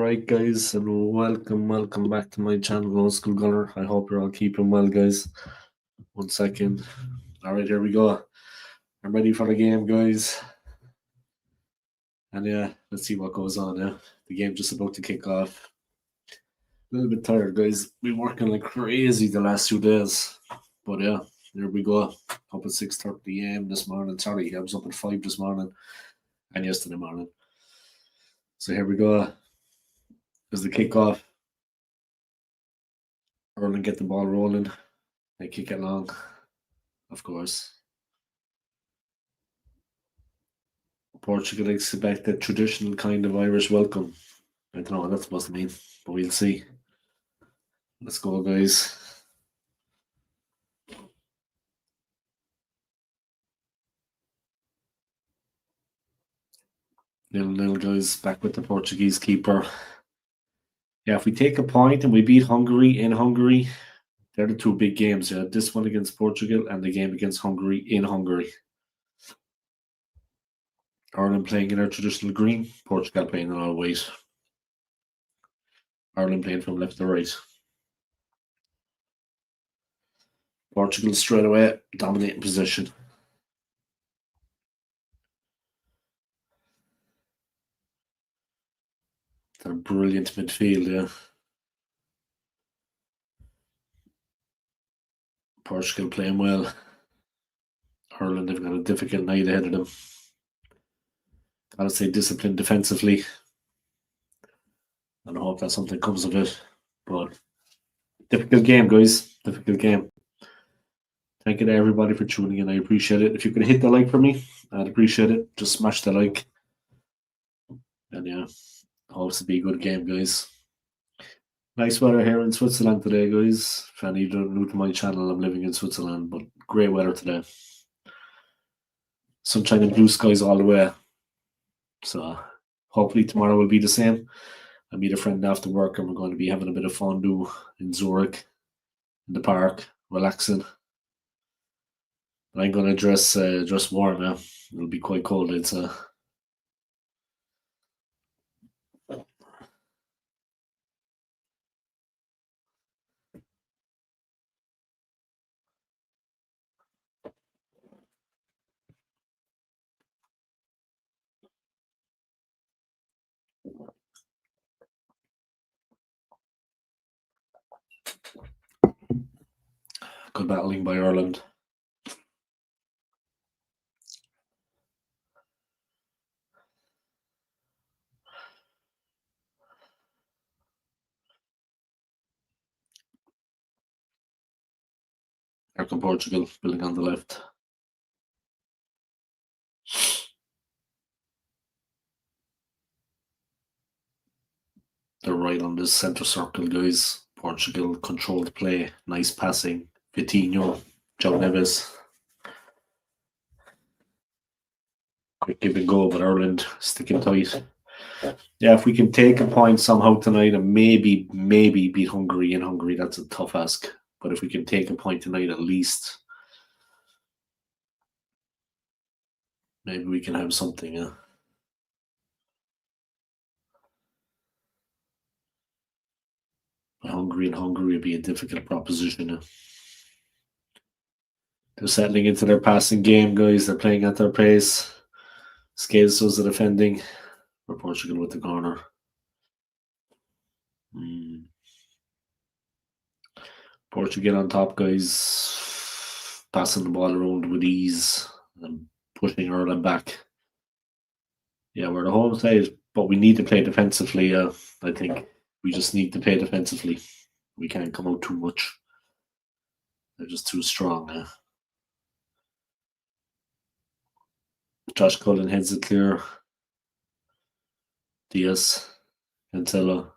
Alright guys, and welcome back to my channel, Old School Gunner. I hope you're all keeping well guys. 1 second. Alright, here we go. I'm ready for the game guys. And yeah, let's see what goes on now. The game just about to kick off. A little bit tired guys. Been working like crazy the last 2 days. But yeah, here we go. Up at 6:30 AM this morning. Sorry, I was up at 5 this morning and yesterday morning. So here we go. There's the kickoff. Ireland get the ball rolling. They kick it long, of course. Portugal expect a traditional kind of Irish welcome. I don't know what that's supposed to mean, but we'll see. Let's go, guys. Nil, guys. Back with the Portuguese keeper. Yeah, if we take a point and we beat Hungary in Hungary, they're the two big games. Yeah, this one against Portugal and the game against Hungary in Hungary. Ireland playing in our traditional green, Portugal playing in all white. Ireland playing from left to right. Portugal straight away dominating position. They're brilliant midfield, yeah. Portugal playing well. Ireland have got a difficult night ahead of them. Gotta say discipline defensively. And I hope that something comes of it. But difficult game, guys. Difficult game. Thank you to everybody for tuning in. I appreciate it. If you could hit the like for me, I'd appreciate it. Just smash the like. And yeah, hopes to be a good game, guys. Nice weather here in Switzerland today, guys. If any of you are new to my channel, I'm living in Switzerland, but great weather today. Sunshine and blue skies all the way. So hopefully tomorrow will be the same. I meet a friend after work and we're going to be having a bit of fondue in Zurich, in the park, relaxing. But I'm going to dress warm now. It'll be quite cold, I'd say. Good battling by Ireland. Here come Portugal, building on the left. They're right on this centre circle, guys. Portugal controlled play, nice passing. Vitinho, João Neves. Quick give and go, but Ireland sticking tight. Yeah, if we can take a point somehow tonight and maybe beat Hungary in Hungary, that's a tough ask. But if we can take a point tonight at least, maybe we can have something. Yeah. Hungary and Hungary would be a difficult proposition. Yeah. They're settling into their passing game, guys. They're playing at their pace. Scales does the defending. For Portugal with the corner. Portugal on top, guys. Passing the ball around with ease and pushing Ireland back. Yeah, we're the home side, but we need to play defensively. I think we just need to play defensively. We can't come out too much. They're just too strong. Josh Cullen heads it clear. Diaz, Cancelo.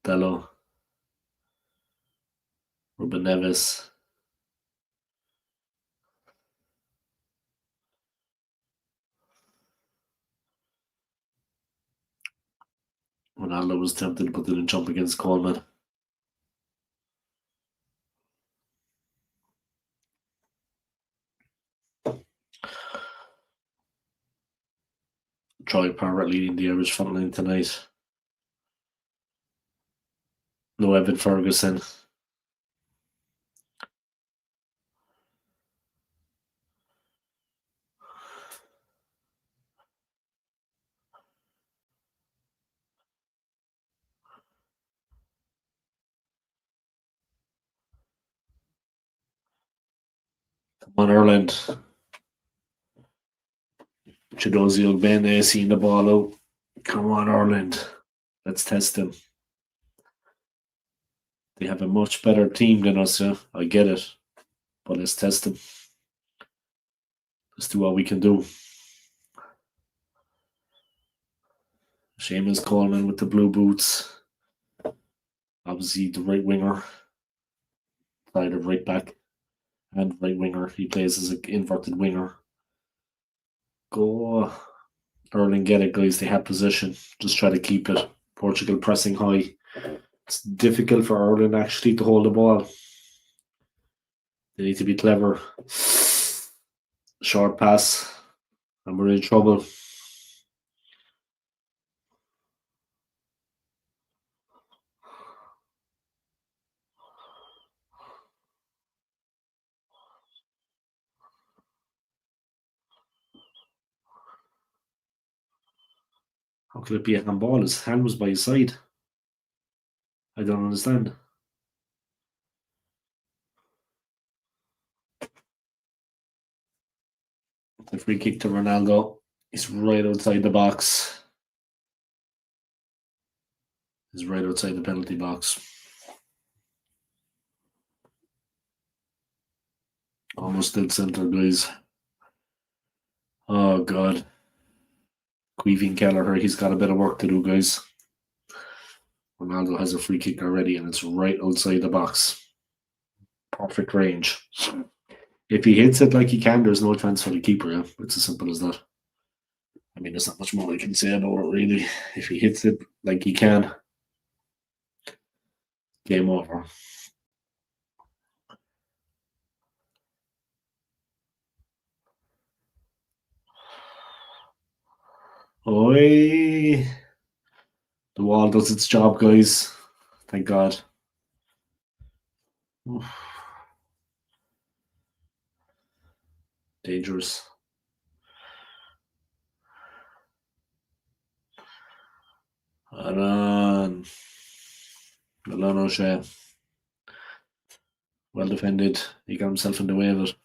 Dello. Ruben Neves. Ronaldo was tempted to put it in jump against Coleman. Troy Parrott leading the Irish front line tonight. No Evan Ferguson. Come on, Ireland. Chidozie Ogbene seeing the ball out. Come on, Ireland. Let's test them. They have a much better team than us, yeah. I get it. But let's test them. Let's do what we can do. Seamus Coleman with the blue boots. Obviously, the right winger. Either right back and right winger. He plays as an inverted winger. Go. Ireland, get it, guys. They have possession. Just try to keep it. Portugal pressing high. It's difficult for Ireland actually to hold the ball. They need to be clever. Short pass. And we're in trouble. How could it be a handball? His hand was by his side. I don't understand. The free kick to Ronaldo. He's right outside the box. He's right outside the penalty box. Almost dead center, guys. Oh, God. Queeving Kelleher, he's got a bit of work to do, guys. Ronaldo has a free kick already, and it's right outside the box. Perfect range. If he hits it like he can, there's no chance for the keeper. Yeah? It's as simple as that. I mean, there's not much more I can say about it, really. If he hits it like he can, game over. Oi! The wall does its job, guys. Thank God. Oof. Dangerous. Alan. Alan O'Shea. Well defended. He got himself in the way of it.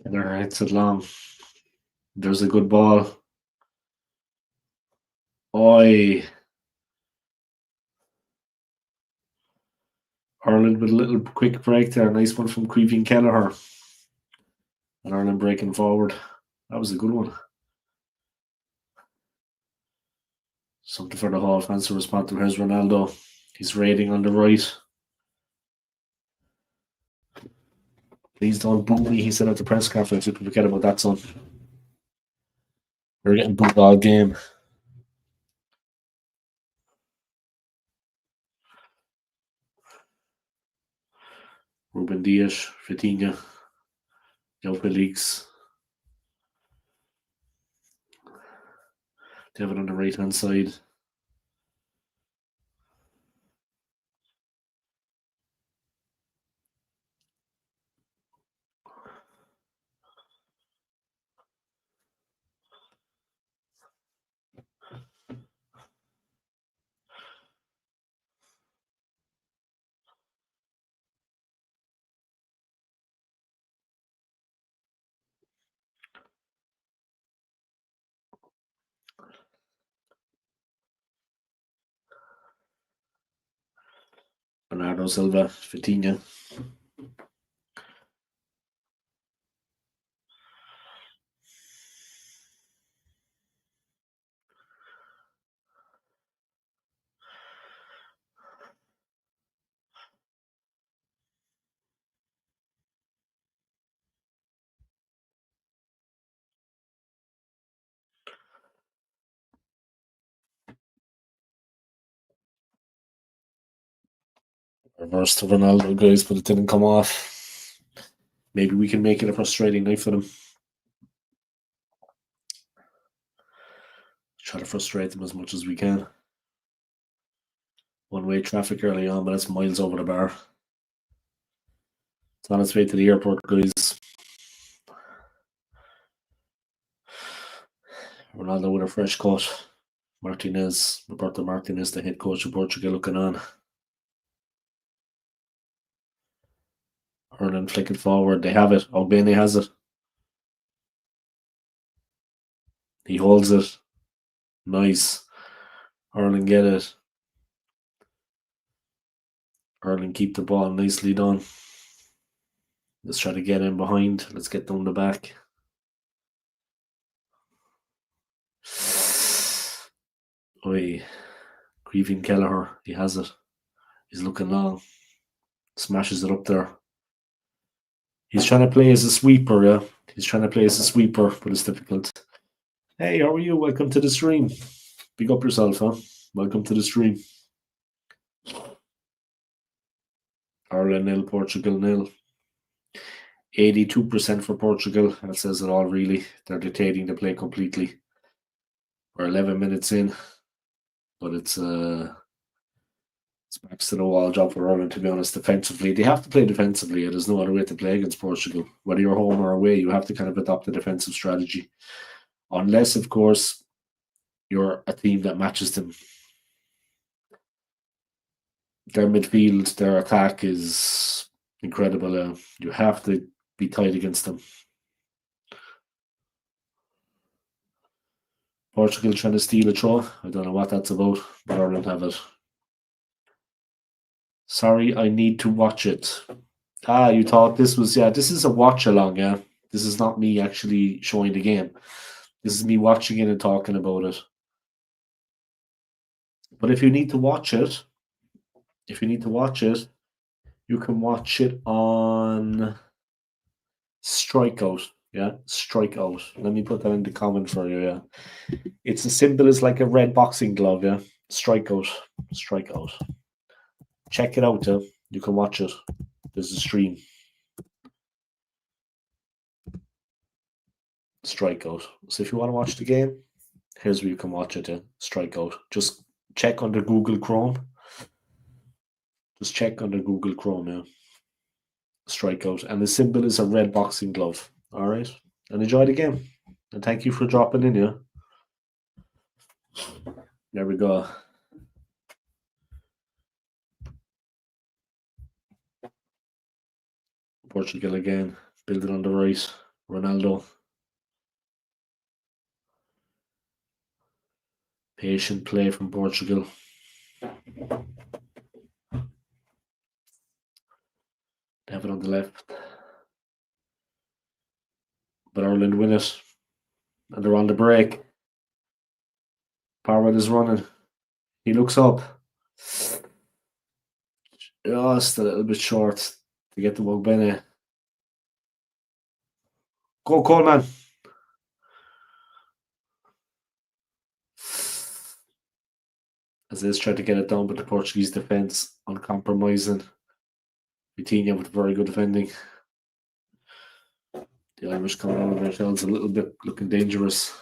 And there hits it long. There's a good ball. Oi. Ireland with a little quick break there. Nice one from Queeving Kelleher. And Ireland breaking forward. That was a good one. Something for the Hall fans to respond to. Here's Ronaldo. He's raiding on the right. Please don't boo me, he said at the press conference. You can forget about that, son. We're getting booed all game. Ruben Dias, Vitinha, Joe Felix. They have it on the right hand side. Bernardo Silva, Vitinha. Reverse to Ronaldo, guys, but it didn't come off. Maybe we can make it a frustrating night for them. Try to frustrate them as much as we can. One-way traffic early on, but that's miles over the bar. It's on its way to the airport, guys. Ronaldo with a fresh cut. Roberto Martinez, the head coach of Portugal, looking on. Ireland flick it forward. They have it. Ogbene has it. He holds it. Nice. Ireland get it. Ireland keep the ball. Nicely done. Let's try to get in behind. Let's get down the back. Oi. Grieving Kelleher. He has it. He's looking long. Smashes it up there. He's trying to play as a sweeper, yeah. He's trying to play as a sweeper, but it's difficult. Hey, how are you? Welcome to the stream. Big up yourself, huh? Welcome to the stream. Ireland 0, Portugal 0. 82% for Portugal. That says it all, really. They're dictating the play completely. We're 11 minutes in, but it's backs to the wall job for Ireland, to be honest. Defensively, they have to play defensively. There's no other way to play against Portugal. Whether you're home or away, you have to kind of adopt a defensive strategy. Unless, of course, you're a team that matches them. Their midfield, their attack is incredible. You have to be tight against them. Portugal trying to steal a throw. I don't know what that's about, but Ireland have it. Sorry, I need to watch it. You thought this was, this is a watch-along, yeah? This is not me actually showing the game. This is me watching it and talking about it. But if you need to watch it, you can watch it on Strikeout. Yeah, Strikeout. Let me put that in the comment for you, yeah. It's a symbol is like a red boxing glove, yeah. Strikeout. Check it out, yeah. You can watch it. There's a stream. Strikeout. So if you want to watch the game, here's where you can watch it, yeah. Strikeout. Just check under Google Chrome. Yeah. Strikeout. And the symbol is a red boxing glove. All right. And enjoy the game. And thank you for dropping in, yeah. There we go. Portugal again. Build it on the right. Ronaldo. Patient play from Portugal. They have it on the left. But Ireland win it. And they're on the break. Parrott is running. He looks up. Just a little bit short to get the Wogbene. Go, Coleman. As is trying to get it down, but the Portuguese defence uncompromising. Vitinha with very good defending. The Irish coming out of their shells a little bit, looking dangerous.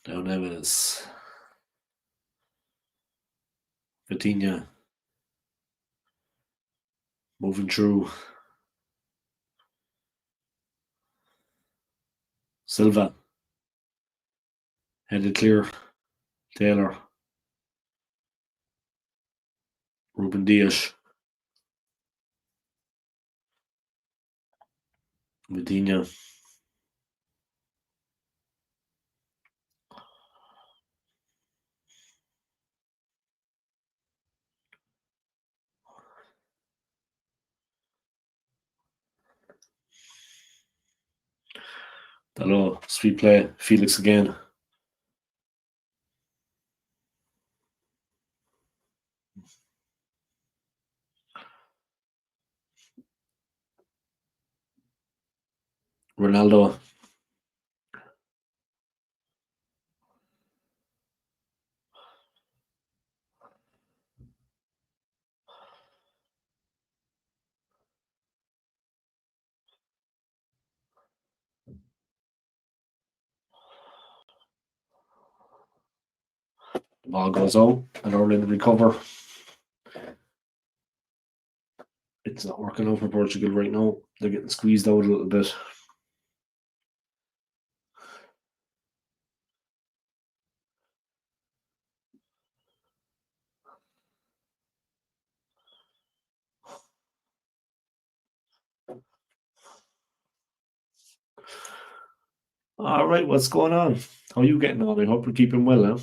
Down Evans. Vitinha. Moving through. Silva. Headed clear. Taylor. Ruben Dias. Medina. Hello, sweet play. Felix again. Ronaldo. The ball goes out and Ireland recover. It's not working out for Portugal right now. They're getting squeezed out a little bit. All right, what's going on? How are you getting on? I hope you're keeping well, huh?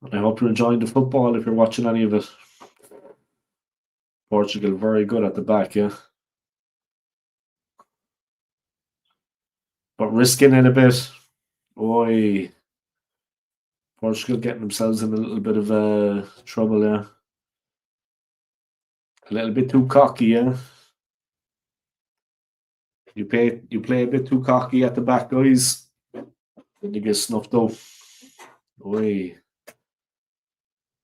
And I hope you're enjoying the football if you're watching any of it. Portugal very good at the back, yeah. But risking it a bit. Oi. Portugal getting themselves in a little bit of trouble, yeah. A little bit too cocky, yeah. You play a bit too cocky at the back, guys. Then you get snuffed out. Oi.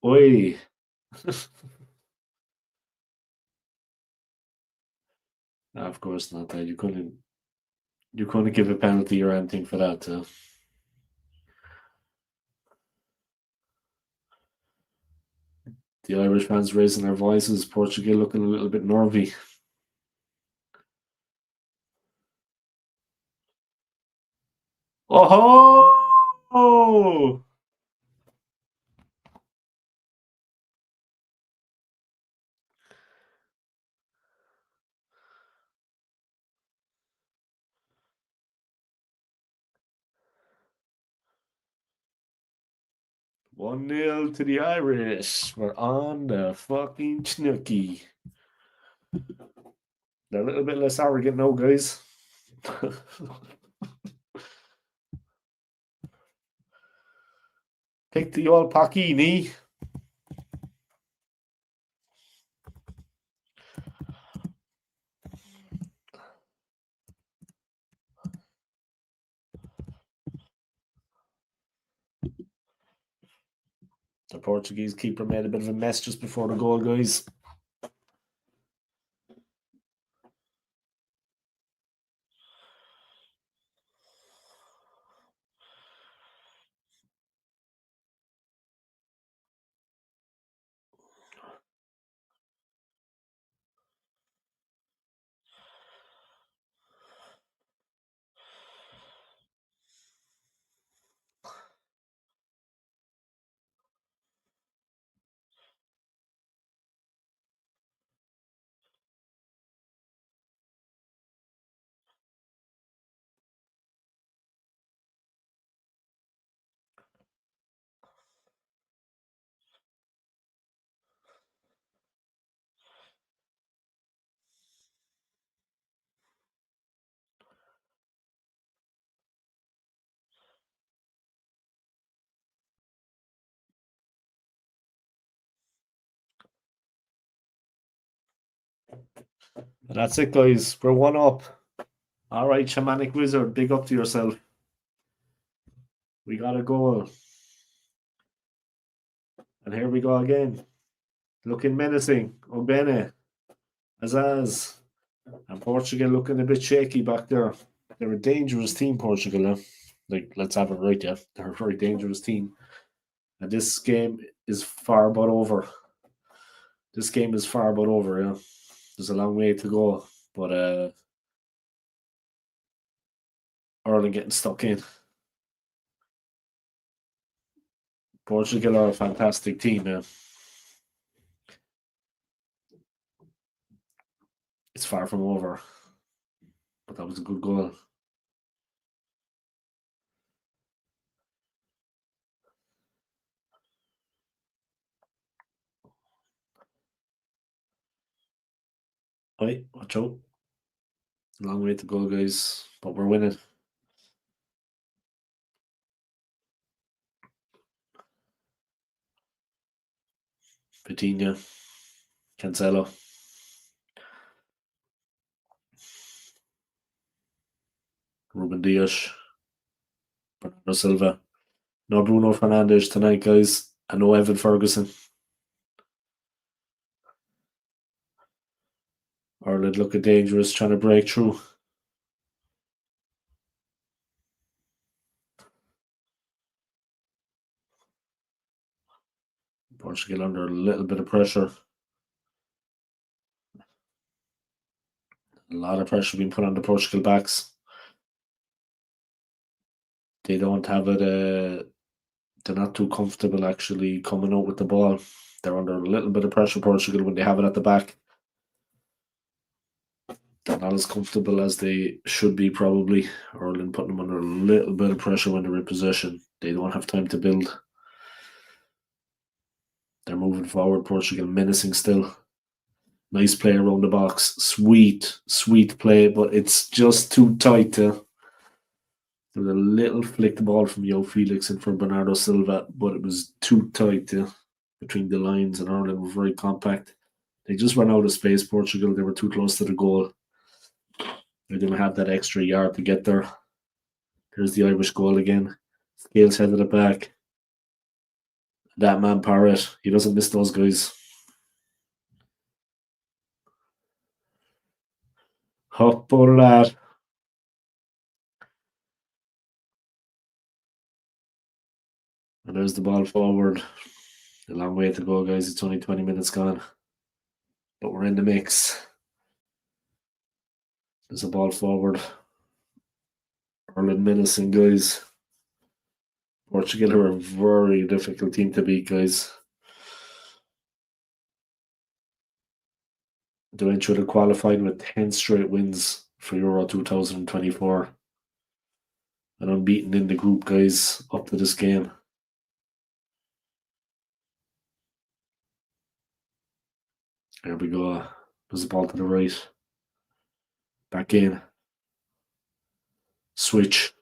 Oi. Nah, of course not. You couldn't give a penalty or anything for that. The Irish fans raising their voices. Portugal looking a little bit nervy. Oh! One 0 to the Irish. We're on the fucking snooky. They're a little bit less arrogant now, guys. Take the old Pacini. The Portuguese keeper made a bit of a mess just before the goal, guys. And that's it, guys. We're one up. All right, Shamanic Wizard, big up to yourself. We got a goal. And here we go again. Looking menacing. Obene. Azaz. And Portugal looking a bit shaky back there. They're a dangerous team, Portugal. Like, let's have it right, yeah. They're a very dangerous team. And this game is far but over. This game is far but over, yeah. There's a long way to go. But Ireland getting stuck in. Portugal are a fantastic team, yeah. It's far from over, but that was a good goal. Right, watch out. Long way to go, guys, but we're winning. Vitinha, Cancelo, Ruben Dias, Bernardo Silva. No Bruno Fernandes tonight, guys. And no Evan Ferguson. Ireland looking dangerous, trying to break through. Portugal under a little bit of pressure. A lot of pressure being put on the Portugal backs. They don't have it. They're not too comfortable actually coming out with the ball. They're under a little bit of pressure, Portugal, when they have it at the back. They're not as comfortable as they should be, probably. Ireland putting them under a little bit of pressure when they're in possession. They don't have time to build. They're moving forward, Portugal menacing still. Nice play around the box. Sweet, sweet play, but it's just too tight. There was a little flicked ball from Yo Felix and from Bernardo Silva, but it was too tight between the lines, and Ireland were very compact. They just ran out of space, Portugal. They were too close to the goal. They didn't have that extra yard to get there. There's the Irish goal again. Scales headed it back. That man Parrott, he doesn't miss those guys. Up on that. And there's the ball forward. A long way to go, guys. It's only 20 minutes gone. But we're in the mix. There's a ball forward. Ireland menacing, guys. Portugal are a very difficult team to beat, guys. They went through the qualifying with 10 straight wins for Euro 2024. And unbeaten in the group, guys, up to this game. There we go. There's a ball to the right. Back in. Switch.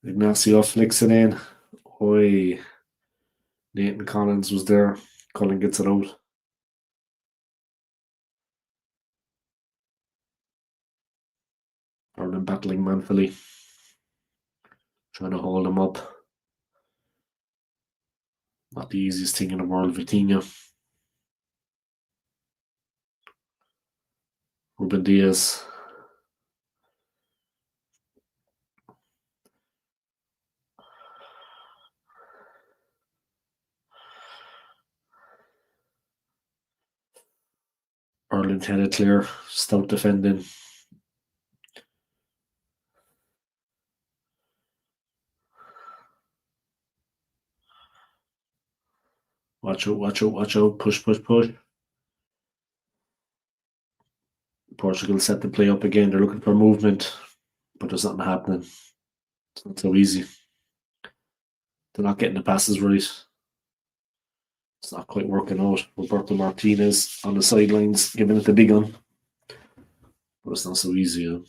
Ignacio flicks it in. Oi. Nathan Collins was there. Cullen gets it out. Ireland battling manfully. Trying to hold him up. Not the easiest thing in the world. Vitinha. Ruben Diaz. Ireland had it clear. Stout defending. Watch out, watch out, watch out. Push, push, push. Portugal set the play up again. They're looking for movement, but there's nothing happening. It's not so easy. They're not getting the passes right. It's not quite working out. Roberto Martinez on the sidelines giving it the big one. But it's not so easy.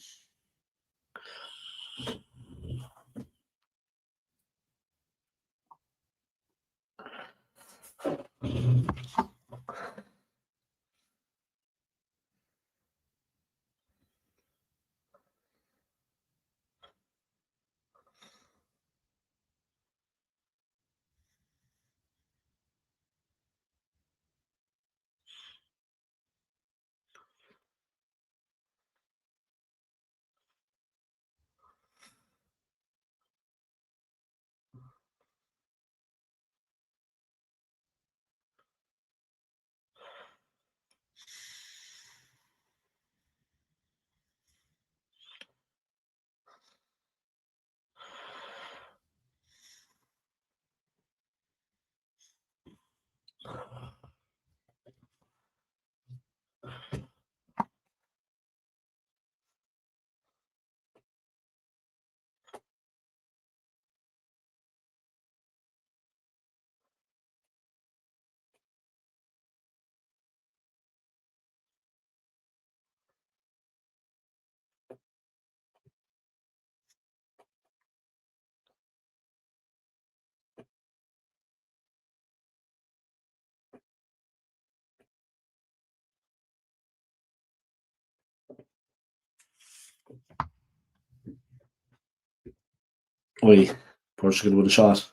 Oi, Portugal with a shot.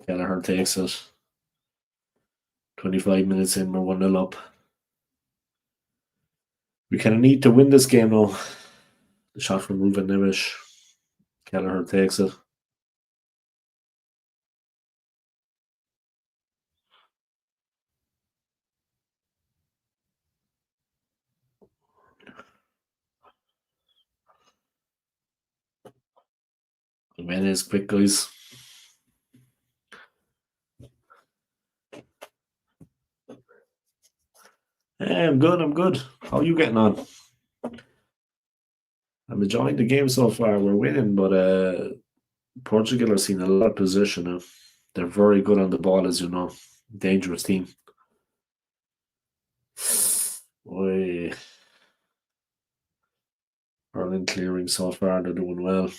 Kelleher takes it. 25 minutes in, we're 1-0 up. We kind of need to win this game now. The shot from Ruben Neves. Kelleher takes it. Jimenez, quick guys. Hey, I'm good. How are you getting on? I'm enjoying the game so far. We're winning, but Portugal are seeing a lot of possession now. They're very good on the ball, as you know. Dangerous team. Oi. Ireland clearing so far, they're doing well.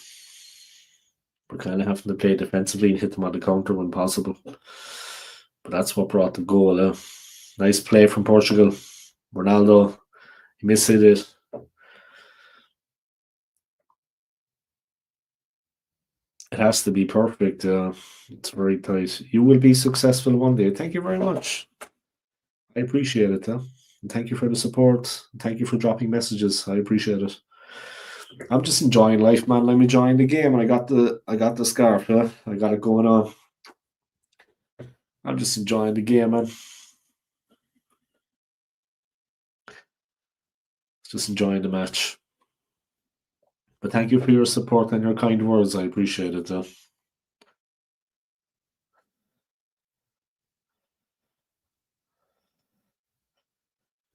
We're kind of having to play defensively and hit them on the counter when possible. But that's what brought the goal. Nice play from Portugal. Ronaldo, he missed it. It has to be perfect. It's very tight. You will be successful one day. Thank you very much. I appreciate it. And thank you for the support. Thank you for dropping messages. I appreciate it. I'm just enjoying life, man. I'm enjoying the game, and I got the scarf. I got it going on. I'm just enjoying the game, man. Just enjoying the match. But thank you for your support and your kind words. I appreciate it. There's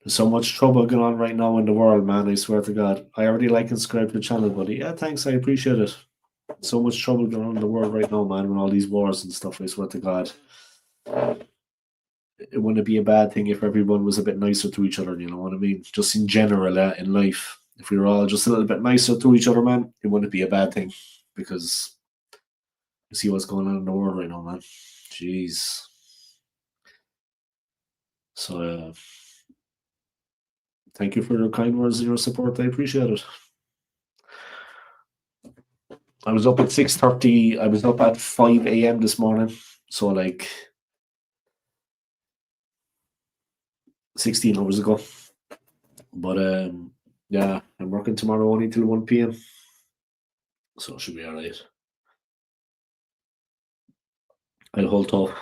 so much trouble going on right now in the world, man. I swear to God. I already like and subscribe to the channel, buddy. Yeah, thanks. I appreciate it. So much trouble going on in the world right now, man, with all these wars and stuff. I swear to God. It wouldn't be a bad thing if everyone was a bit nicer to each other, you know what I mean? Just in general, in life. If we were all just a little bit nicer to each other, man, it wouldn't be a bad thing. Because you see what's going on in the world right now, man. Jeez. So, thank you for your kind words and your support. I appreciate it. I was up at 6:30. I was up at 5 a.m. this morning. So, like, 16 hours ago. But, yeah, I'm working tomorrow only till 1 p.m. So it should be alright. I'll hold off.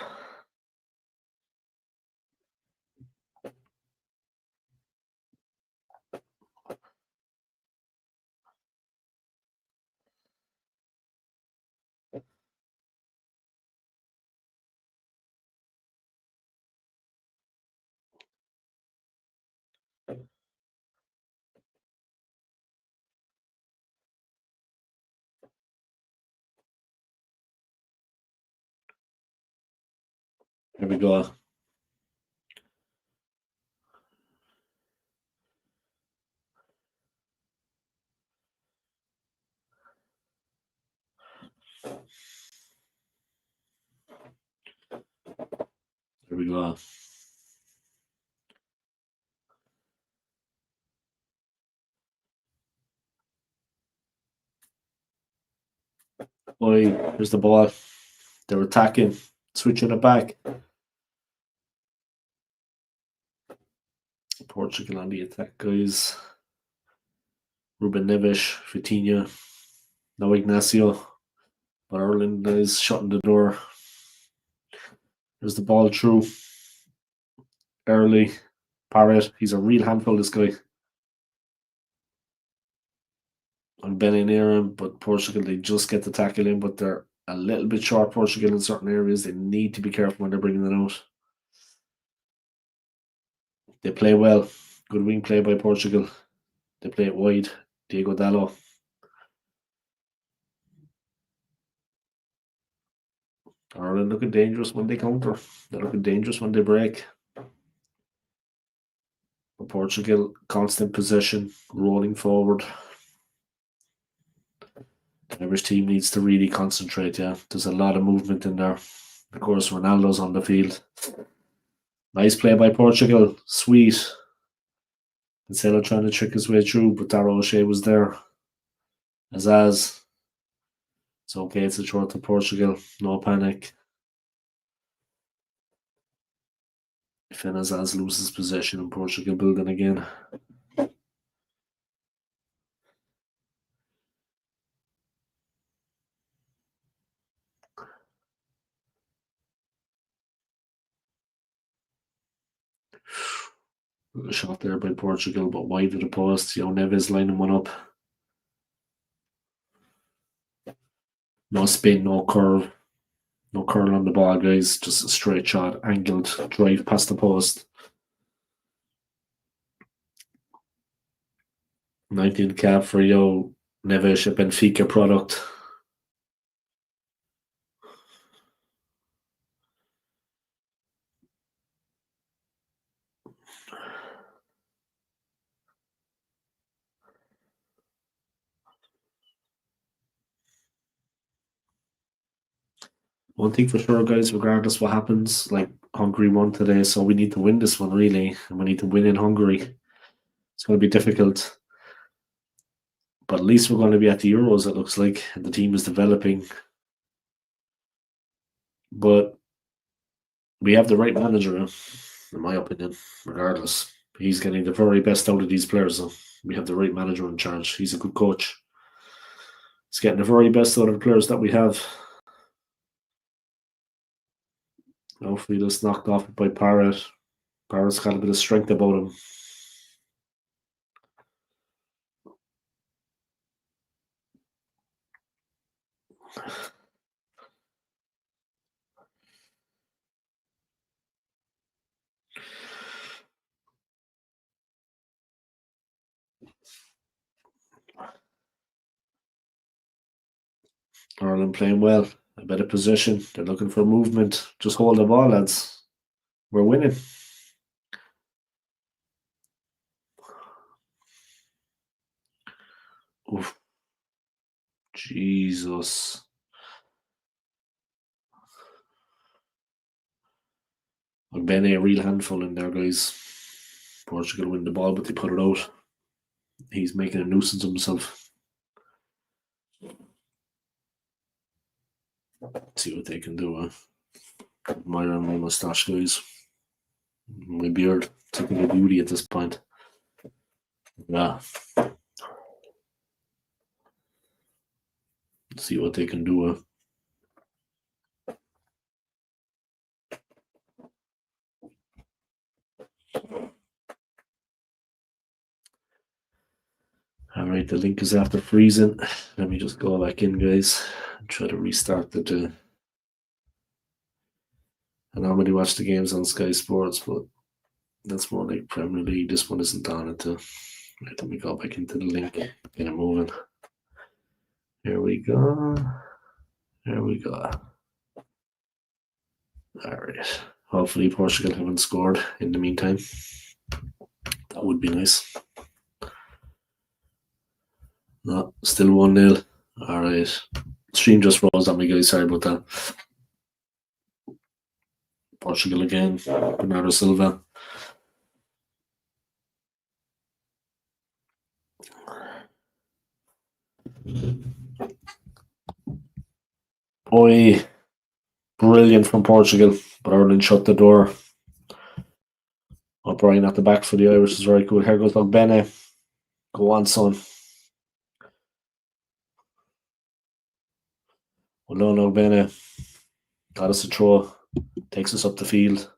Here we go. Here we go. Boy, here's the ball. They're attacking, switching it back. Portugal on the attack, guys. Ruben Neves, Vitinha, no Ignacio. But Ireland is shutting the door. There's the ball through. Early. Parrott, he's a real handful, this guy. I'm bending near him, but Portugal, they just get the tackle in, but they're a little bit short, Portugal, in certain areas. They need to be careful when they're bringing it out. They play well. Good wing play by Portugal. They play it wide. Diego Dallo. Ireland looking dangerous when they counter. They're looking dangerous when they break. But Portugal, constant possession, rolling forward. The Irish team needs to really concentrate, yeah. There's a lot of movement in there. Of course, Ronaldo's on the field. Nice play by Portugal. Sweet. Cancelo trying to trick his way through, but Darrow O'Shea was there. Azaz. It's okay, it's a throw to Portugal. No panic. If Azaz loses possession and Portugal building again. A shot there by Portugal, but wide of the post. Neves lining one up. No spin, no curve. No curl on the ball, guys. Just a straight shot, angled drive past the post. 19th cap for Neves, a Benfica product. One thing for sure, guys, regardless what happens, like Hungary won today, so we need to win this one, really. And we need to win in Hungary. It's going to be difficult. But at least we're going to be at the Euros, it looks like. And the team is developing. But we have the right manager, in my opinion, regardless. He's getting the very best out of these players. So we have the right manager in charge. He's a good coach. He's getting the very best out of the players that we have. Hopefully just knocked off by Parrott. Parrott's got a bit of strength about him. Ireland playing well. A better position. They're looking for movement. Just hold the ball, lads. We're winning. Oof. Jesus. Bene, a real handful in there, guys. Portugal win the ball, but they put it out. He's making a nuisance of himself. Let's see what they can do. Admiring my mustache, guys. My beard taking a beauty at this point. Yeah. Let's see what they can do. All right, the link is after freezing. Let me just go back in, guys, and try to restart the. I normally watch the games on Sky Sports, but that's more like Premier League. This one isn't on it. Right, let me go back into the link. Get it moving. Here we go. There we go. All right. Hopefully Portugal haven't scored in the meantime. That would be nice. No, still 1-0. All right. Stream just froze on me, guys. Sorry about that. Portugal again. Bernardo Silva. Boy, brilliant from Portugal, but Ireland shut the door. O'Brien at the back for the Irish is very good. Here goes Bene. Go on, son. Well, no, Bene. Got us a throw. Takes us up the field.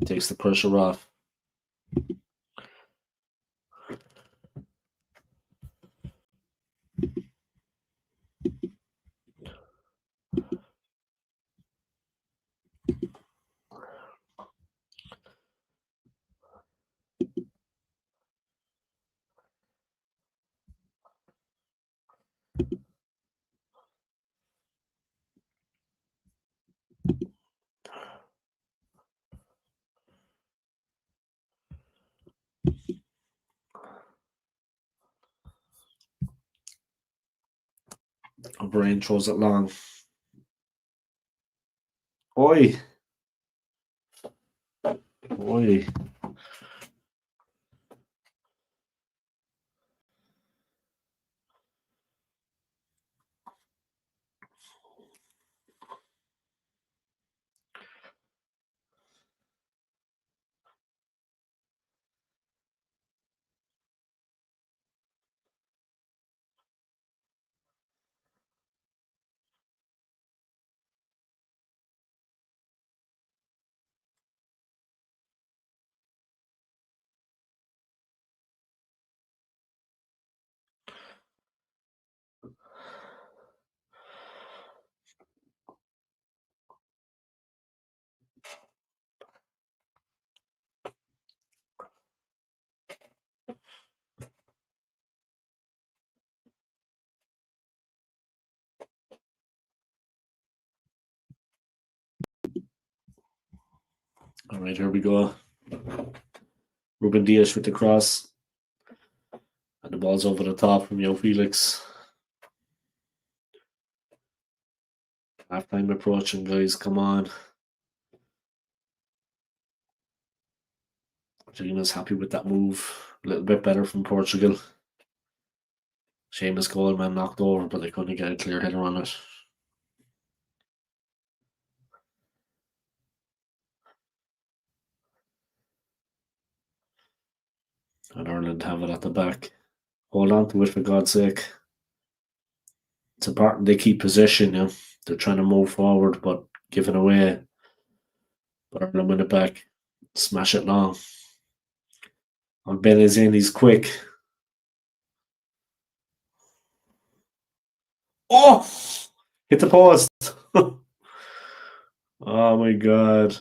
Takes the pressure off. O'Brien throws it long. Oi! Oi. All right, here we go. Ruben Dias with the cross. And the ball's over the top from Yo Felix. Half time approaching, guys. Come on. Gina's happy with that move. A little bit better from Portugal. Seamus Coleman knocked over, but they couldn't get a clear header on it. And Ireland have it at the back. Hold on to it, for God's sake. It's important they keep possession, you know. They're trying to move forward, but giving away. But Ireland win it back. Smash it long. And Ben is in, he's quick. Oh! Hit the post. Oh my God.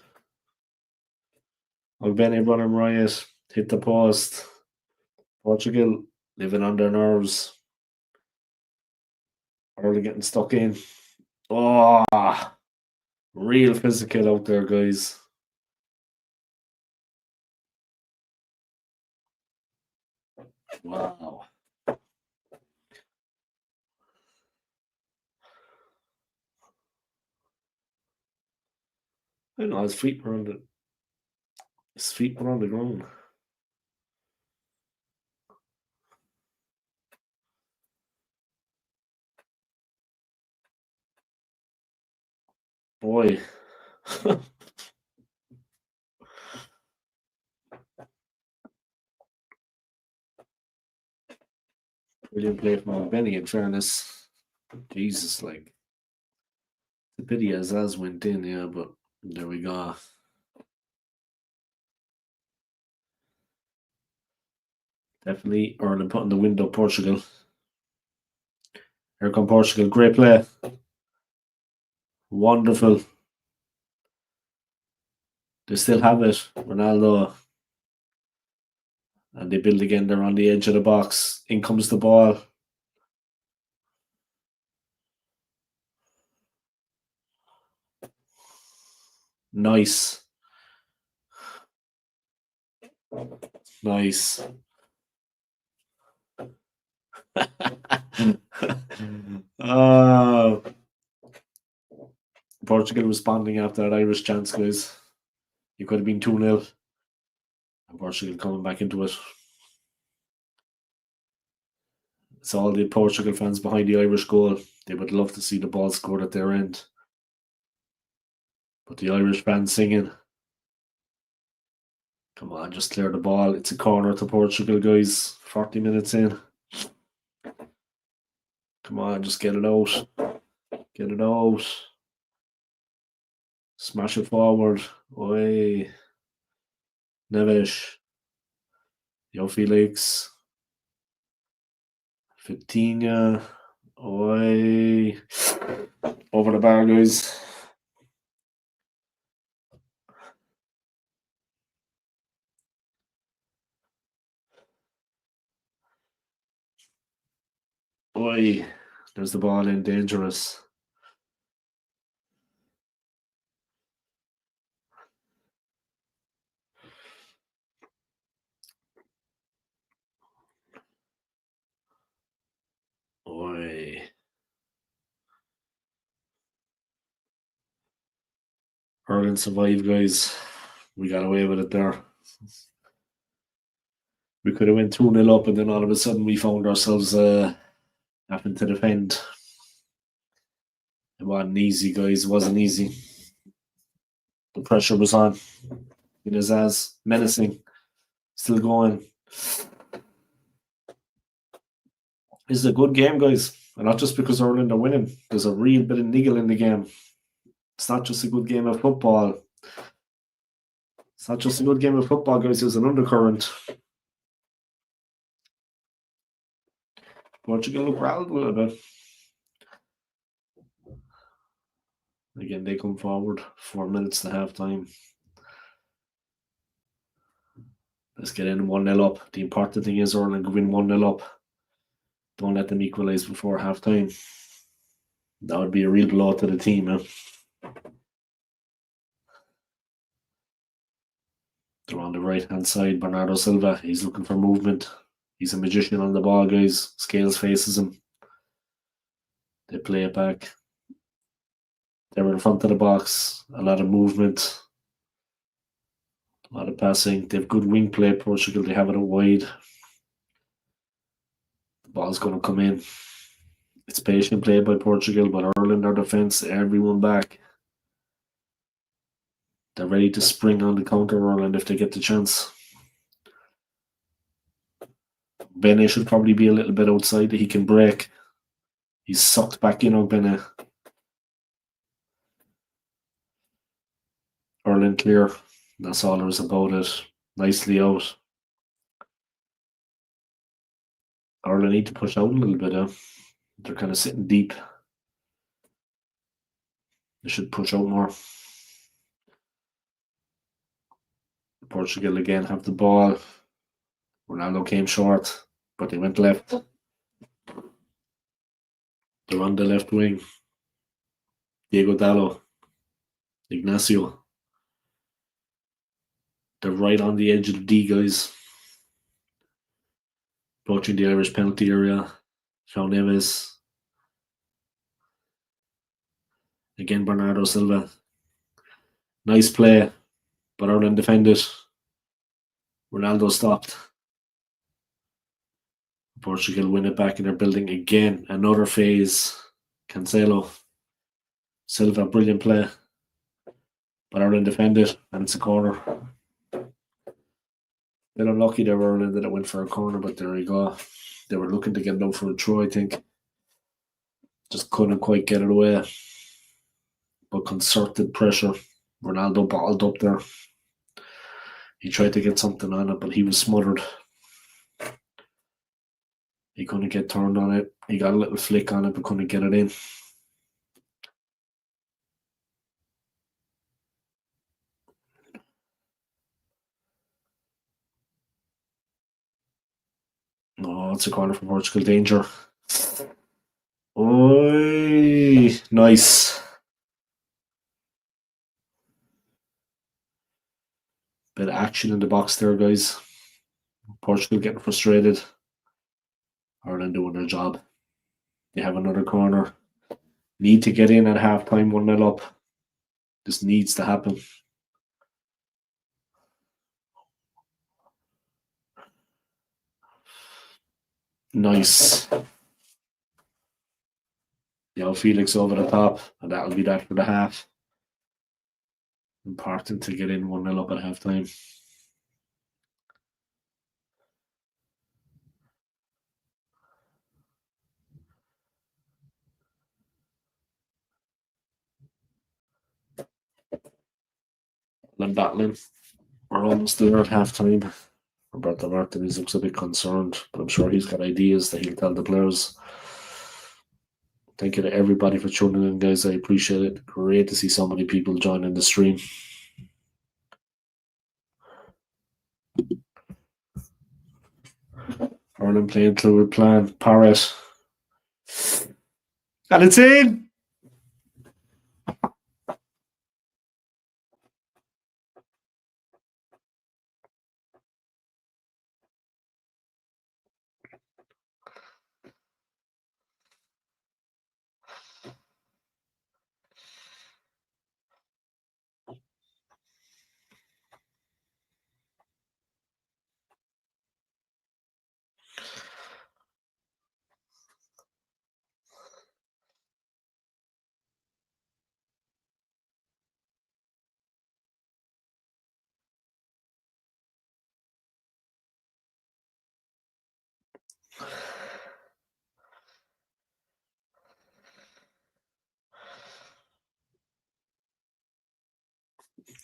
Benny running riot. Hit the post. Portugal living on their nerves. Early getting stuck in. Oh, real physical out there, guys. Wow. I know his feet were on the ground. Boy. Brilliant play from Benny, in fairness. Jesus, like the pity as went in, yeah, but there we go. Definitely Ireland putting the window Portugal. Here come Portugal. Great play. Wonderful. They still have it. Ronaldo. And they build again. They're on the edge of the box. In comes the ball. Nice. Nice. uh, Portugal responding after that Irish chance, guys. You could have been 2-0. And Portugal coming back into it. It's all the Portugal fans behind the Irish goal. They would love to see the ball scored at their end. But the Irish fans singing. Come on, just clear the ball. It's a corner to Portugal, guys. 40 minutes in. Come on, just get it out. Get it out. Smash it forward. Oi. Neves. Yo Felix. Fitinha. Oi. Over the bar, guys. Oi. There's the ball in, dangerous. Oi. Ireland survive, guys. We got away with it there. We could have went 2-0 up, and then all of a sudden we found ourselves having to defend. It wasn't easy, guys. It wasn't easy. The pressure was on. It is as menacing. Still going. This is a good game, guys. And not just because Ireland are winning. There's a real bit of niggle in the game. It's not just a good game of football. It's not just a good game of football, guys. There's an undercurrent. Portugal look rattled a little bit. Again, they come forward 4 minutes to half time. Let's get in 1-0 up. The important thing is Ireland win 1-0 up. Don't let them equalise before half time. That would be a real blow to the team. They're on the right hand side. Bernardo Silva, he's looking for movement. He's a magician on the ball, guys. Scales faces him. They play it back. They're in front of the box. A lot of movement. A lot of passing. They have good wing play, Portugal. They have it out wide. The ball's going to come in. It's patient play by Portugal, but Ireland, our defence, everyone back. They're ready to spring on the counter, Ireland, if they get the chance. Bene should probably be a little bit outside. He can break. He's sucked back in on Bene. Ireland clear. That's all there is about it. Nicely out. Ireland need to push out a little bit. They're kind of sitting deep. They should push out more. Portugal again have the ball. Ronaldo came short, but they went left. They're on the left wing. Diego Dallo. Ignacio. They're right on the edge of the D, guys. Approaching the Irish penalty area. João Neves. Again, Bernardo Silva. Nice play, but Ireland defended. Ronaldo stopped. Portugal win it back in their building again. Another phase. Cancelo. Silva, brilliant play. But Ireland defended, and it's a corner. They're unlucky they were Ireland that it went for a corner, but there you go. They were looking to get it out for a throw, I think. Just couldn't quite get it away. But concerted pressure. Ronaldo bottled up there. He tried to get something on it, but he was smothered. He couldn't get turned on it. He got a little flick on it, but couldn't get it in. Oh, it's a corner for Portugal. Danger. Oi, nice. Bit of action in the box there, guys. Portugal getting frustrated. Ireland doing their job. They have another corner. Need to get in at half time, 1-0 up. This needs to happen. Nice. Felix over the top, and that'll be that for the half. Important to get in 1-0 up at half time. Then battling. We're almost there at half time. Roberto Martinez looks a bit concerned, but I'm sure he's got ideas that he'll tell the players. Thank you to everybody for tuning in, guys. I appreciate it. Great to see so many people joining the stream. Ireland playing through a plan. Parrot. And it's in!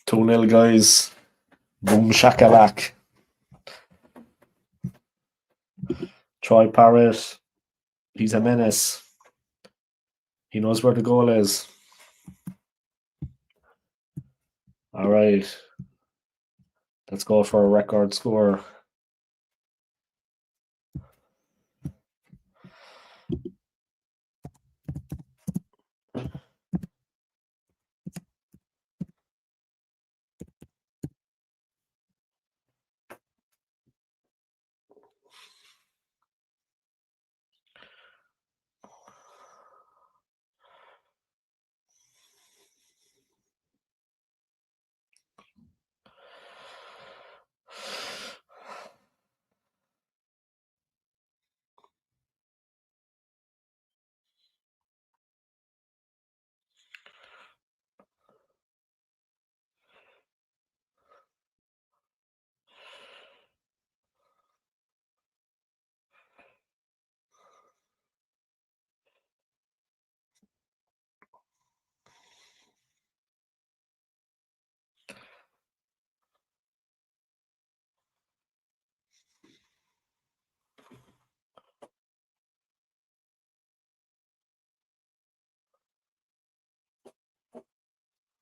2-0, guys. Boom shakalak. Troy Parrott. He's a menace. He knows where the goal is. All right. Let's go for a record score.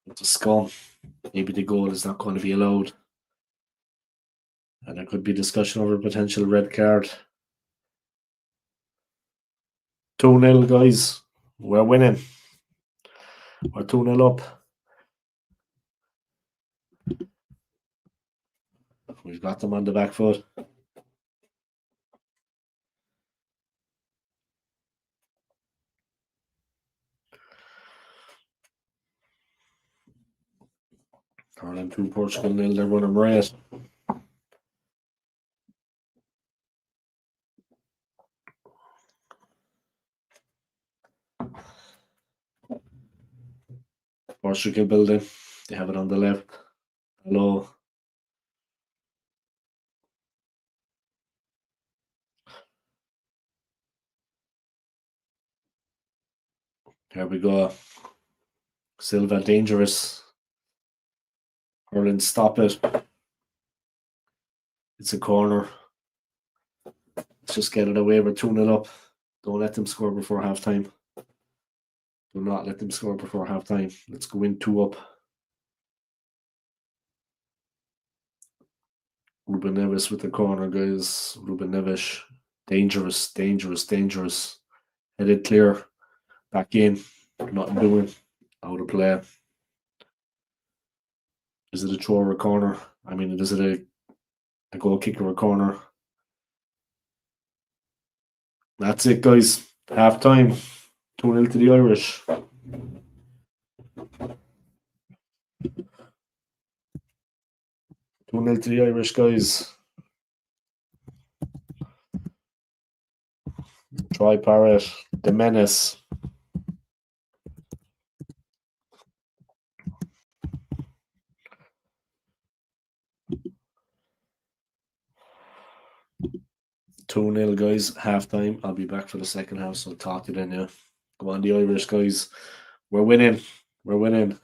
It's a scum. Maybe the goal is not going to be allowed. And there could be discussion over a potential red card. 2-0, guys. We're winning. We're 2-0 up. We've got them on the back foot. Ireland 2, Portugal 0. They're running right. Portugal building. They have it on the left. Hello. Here we go. Silva dangerous. Ireland stop it. It's a corner. Let's just get it away. We're 2-0 up. Don't let them score before half time. Do not let them score before half time. Let's go in 2 up. Ruben Neves with the corner, guys. Ruben Neves. Dangerous, dangerous, dangerous. Headed clear. Back in. Nothing doing. Out of play. Is it a throw or a corner? I mean, is it a goal kick or a corner? That's it, guys. Half time. 2-0 to the Irish. 2-0 to the Irish, guys. Troy Parrott, the menace. Two 0 guys. Half time. I'll be back for the second half, so I'll talk to you then. Yeah, come on, the Irish guys. We're winning. We're winning.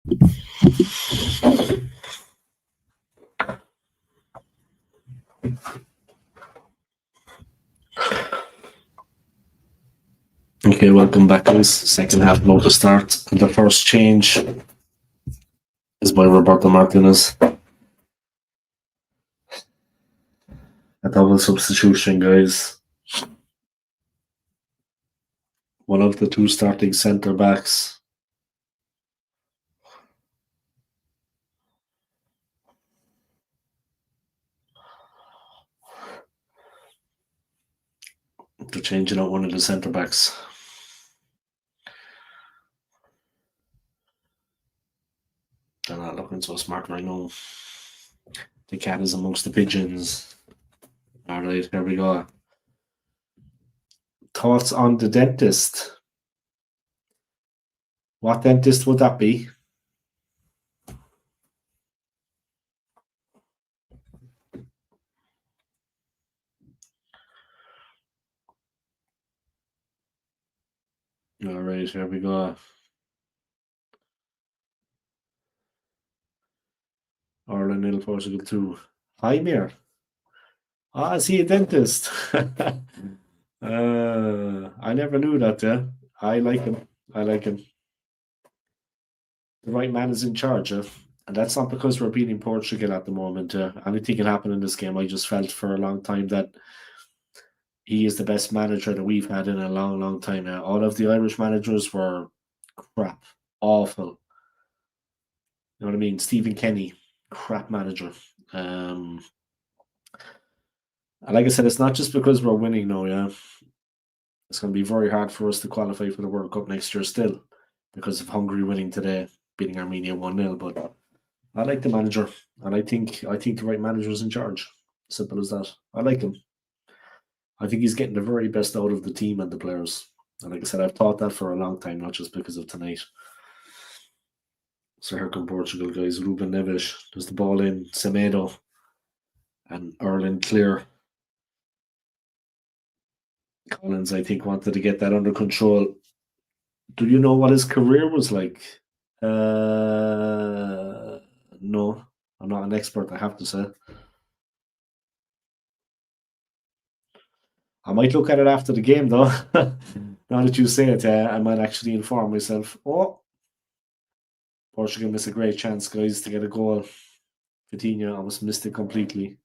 Okay, welcome back, guys. Second half about to start. And the first change is by Roberto Martinez. A double substitution, guys. One of the two starting centre backs. They're changing out one of the centre backs. They're not looking so smart right now. The cat is amongst the pigeons. All right, here we go. Thoughts on the dentist? What dentist would that be? All right, here we go. Ireland 0, Portugal 2. Hi, Mir. Ah, is he a dentist? I never knew that. I like him. I like him. The right man is in charge. And that's not because we're beating Portugal at the moment. Anything can happen in this game. I just felt for a long time that he is the best manager that we've had in a long, long time. All of the Irish managers were crap, awful. You know what I mean? Stephen Kenny, crap manager. And like I said, it's not just because we're winning now, yeah. It's going to be very hard for us to qualify for the World Cup next year still because of Hungary winning today, beating Armenia 1-0. But I like the manager, and I think the right manager is in charge. Simple as that. I like him. I think he's getting the very best out of the team and the players. And like I said, I've thought that for a long time, not just because of tonight. So here come Portugal, guys. Ruben Neves does the ball in. Semedo and Erlen Clear. Collins, I think, wanted to get that under control. Do you know what his career was like? No, I'm not an expert, I have to say. I might look at it after the game, though. Now that you say it, I might actually inform myself. Oh, Portugal missed a great chance, guys, to get a goal. Coutinho almost missed it completely.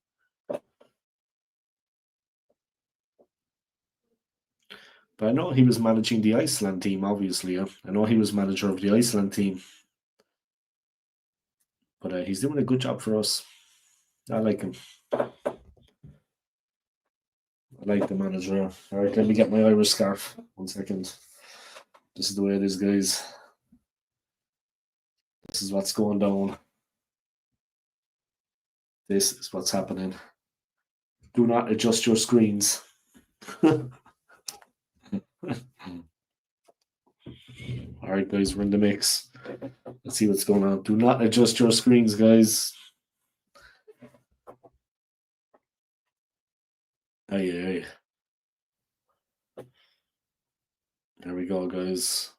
But I know he was managing the Iceland team, obviously. I know he was manager of the Iceland team. But he's doing a good job for us. I like him. I like the manager. All right, let me get my Irish scarf. 1 second. This is the way it is, guys. This is what's going down. This is what's happening. Do not adjust your screens. All right, guys, we're in the mix. Let's see what's going on. Do not adjust your screens, guys. Aye. There we go, guys.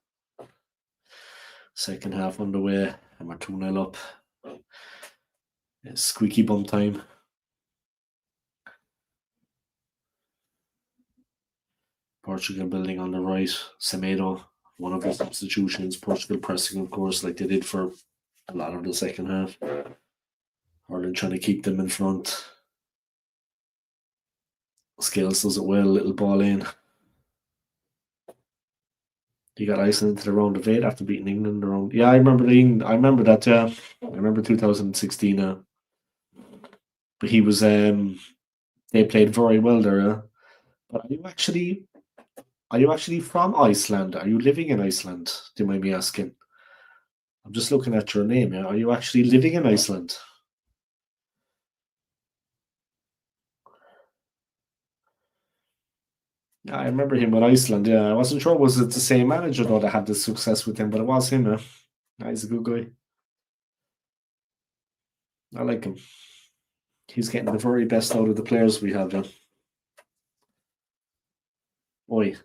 Second half underway, and we're 2-0 up. It's squeaky bum time. Portugal building on the right. Semedo, one of the substitutions. Portugal pressing, of course, like they did for a lot of the second half. Ireland trying to keep them in front. Scales does it well, little ball in. You got Iceland into the round of 8 after beating England around. Yeah, I remember that. I remember 2016. But he was. They played very well there. But are you actually from Iceland? Are you living in Iceland? Do you mind me asking? I'm just looking at your name. Yeah, are you actually living in Iceland? Yeah, I remember him with Iceland. Yeah, I wasn't sure was it the same manager though that had the success with him, but it was him. He's a good guy. I like him. He's getting the very best out of the players we have. Yeah. Oi,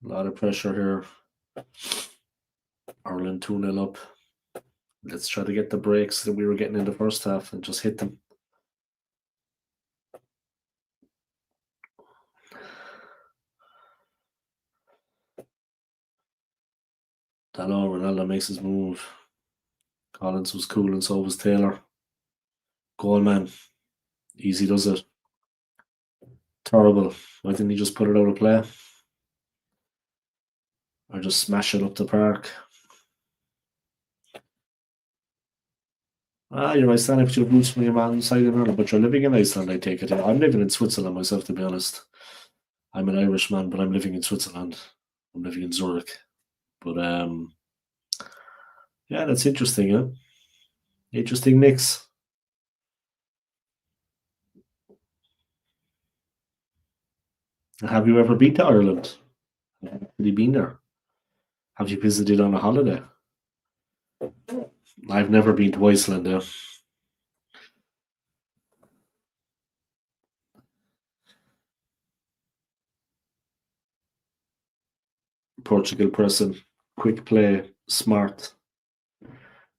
a lot of pressure here. Ireland 2-0 up. Let's try to get the breaks that we were getting in the first half and just hit them. Dallo, Ronaldo makes his move. Collins was cool and so was Taylor. Goal man. Easy does it. Terrible. Why didn't he just put it out of play? Or just smash it up the park? You're Icelandic, but you're roots from your man's side in Ireland, but you're living in Iceland, I take it. I'm living in Switzerland myself, to be honest. I'm an Irishman, but I'm living in Switzerland. I'm living in Zurich. But yeah, that's interesting, huh? Interesting mix. Have you ever been to Ireland? Have you been there? Have you visited on a holiday? I've never been to Iceland. Portugal pressing, quick play, smart.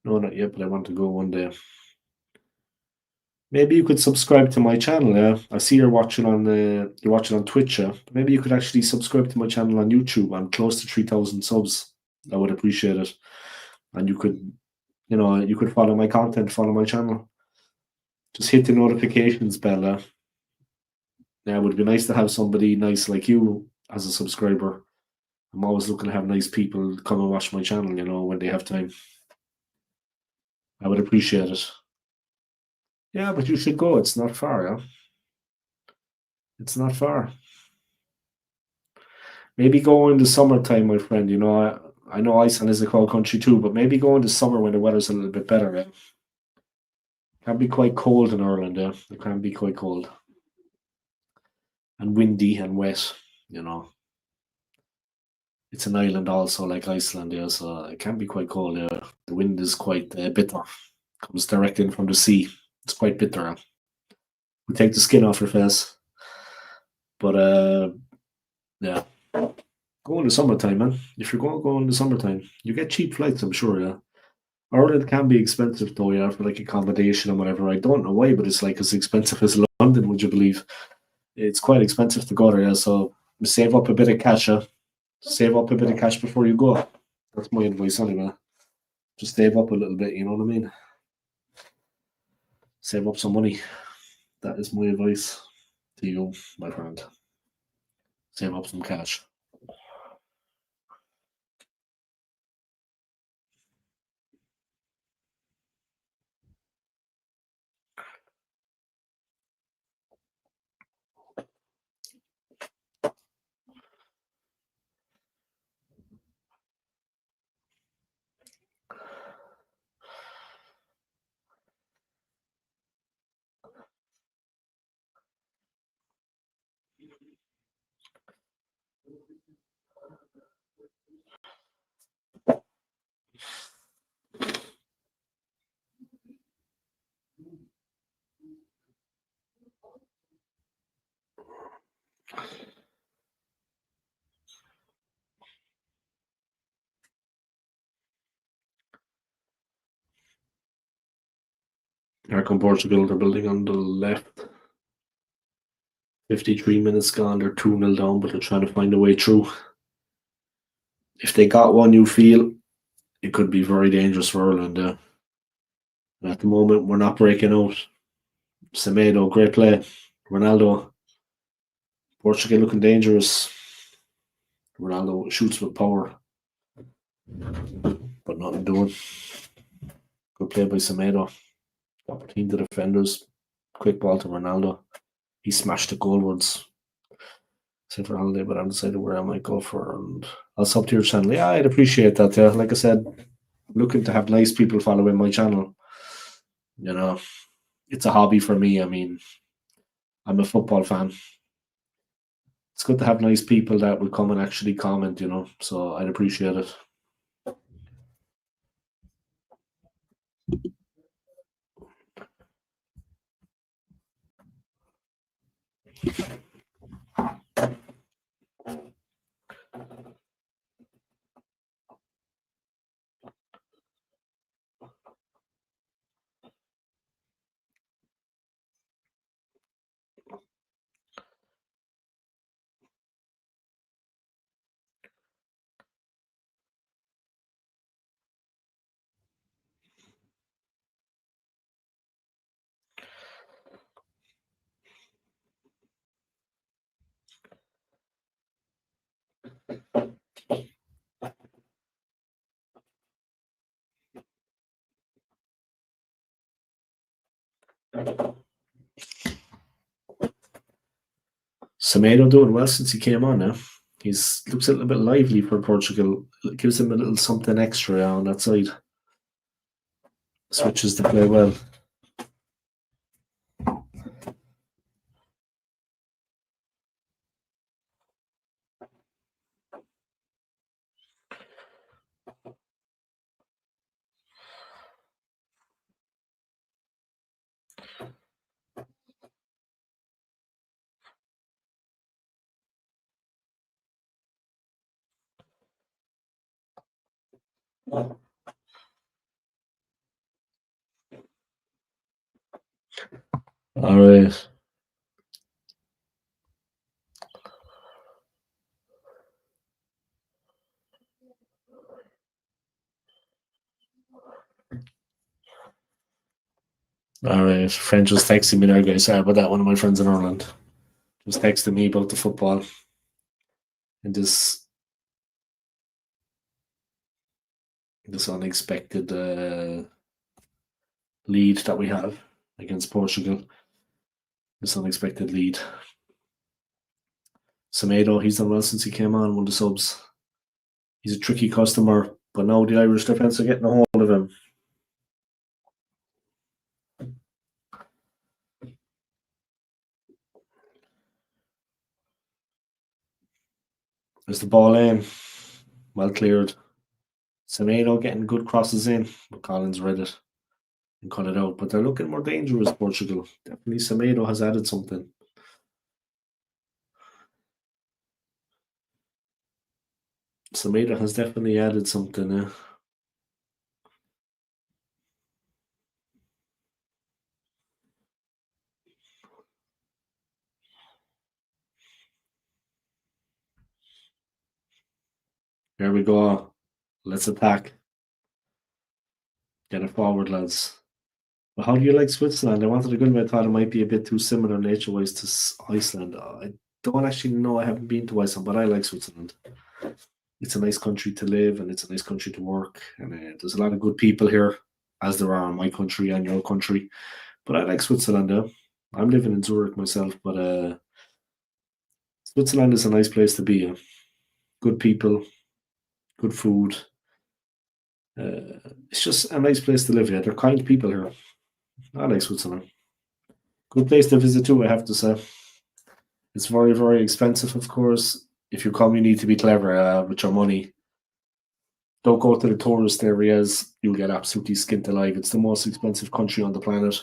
No, not yet, but I want to go one day. Maybe you could subscribe to my channel. Yeah, I see you're watching on Twitch. Yeah? Maybe you could actually subscribe to my channel on YouTube. I'm close to 3,000 subs. I would appreciate it, and you could follow my content, follow my channel. Just hit the notifications bell. Yeah, it would be nice to have somebody nice like you as a subscriber. I'm always looking to have nice people come and watch my channel, when they have time. I would appreciate it. Yeah, but you should go. It's not far, yeah? It's not far. Maybe go in the summertime, my friend. I know Iceland is a cold country too, but maybe go in the summer when the weather's a little bit better. Yeah? It can be quite cold in Ireland, yeah. It can be quite cold. And windy and wet, It's an island also, like Iceland, yeah, so it can be quite cold, yeah. The wind is quite bitter. Comes direct in from the sea. It's quite bitter. Yeah? We take the skin off your face. But yeah. Go in the summertime, man. If you're going to go in the summertime, you get cheap flights, I'm sure, yeah. Ireland can be expensive though, yeah, for like accommodation and whatever. I don't know why, but it's like as expensive as London, would you believe? It's quite expensive to go there, yeah. So save up a bit of cash, yeah. Save up a bit of cash before you go. That's my advice anyway. Just save up a little bit, you know what I mean? Save up some money. That is my advice to you, my friend. Save up some cash. Here come Portugal, they're building on the left. 53 minutes gone, they're 2-0 down, but they're trying to find a way through. If they got one, you feel it could be very dangerous for Ireland. And at the moment, we're not breaking out. Semedo, great play. Ronaldo, Portugal looking dangerous. Ronaldo shoots with power, but nothing doing. Good play by Semedo. Between the defenders. Quick ball to Ronaldo. He smashed the goalwards. Sent for holiday, but I decided where I might go for. And I'll sub to your channel. Yeah, I'd appreciate that. Yeah, like I said, looking to have nice people following my channel. It's a hobby for me. I mean, I'm a football fan. It's good to have nice people that will come and actually comment, so I'd appreciate it. Semedo doing well since he came on now. He's looks a little bit lively for Portugal. It gives him a little something extra on that side. Switches to play well. All right. All right. Friend just texting me there, guys. Sorry about that. One of my friends in Ireland just texted me about the football and this unexpected lead that we have against Portugal. This unexpected lead. Semedo, he's done well since he came on, one of the subs. He's a tricky customer, but now the Irish defence are getting a hold of him. There's the ball in. Well cleared. Semedo getting good crosses in, but Collins read it and cut it out. But they're looking more dangerous, Portugal. Definitely Semedo has added something. Semedo has definitely added something. Here we go. Let's attack. Get it forward, lads. But how do you like Switzerland? I wanted to go, but I thought it might be a bit too similar nature-wise to Iceland. I don't actually know. I haven't been to Iceland, but I like Switzerland. It's a nice country to live, and it's a nice country to work. And there's a lot of good people here, as there are in my country and your country. But I like Switzerland. I'm living in Zurich myself, but Switzerland is a nice place to be. Good people, good food. It's just a nice place to live here. They're kind people here. I like Switzerland. Good place to visit too, I have to say. It's very, very expensive, of course. If you come, you need to be clever with your money. Don't go to the tourist areas. You'll get absolutely skinned alive. It's the most expensive country on the planet.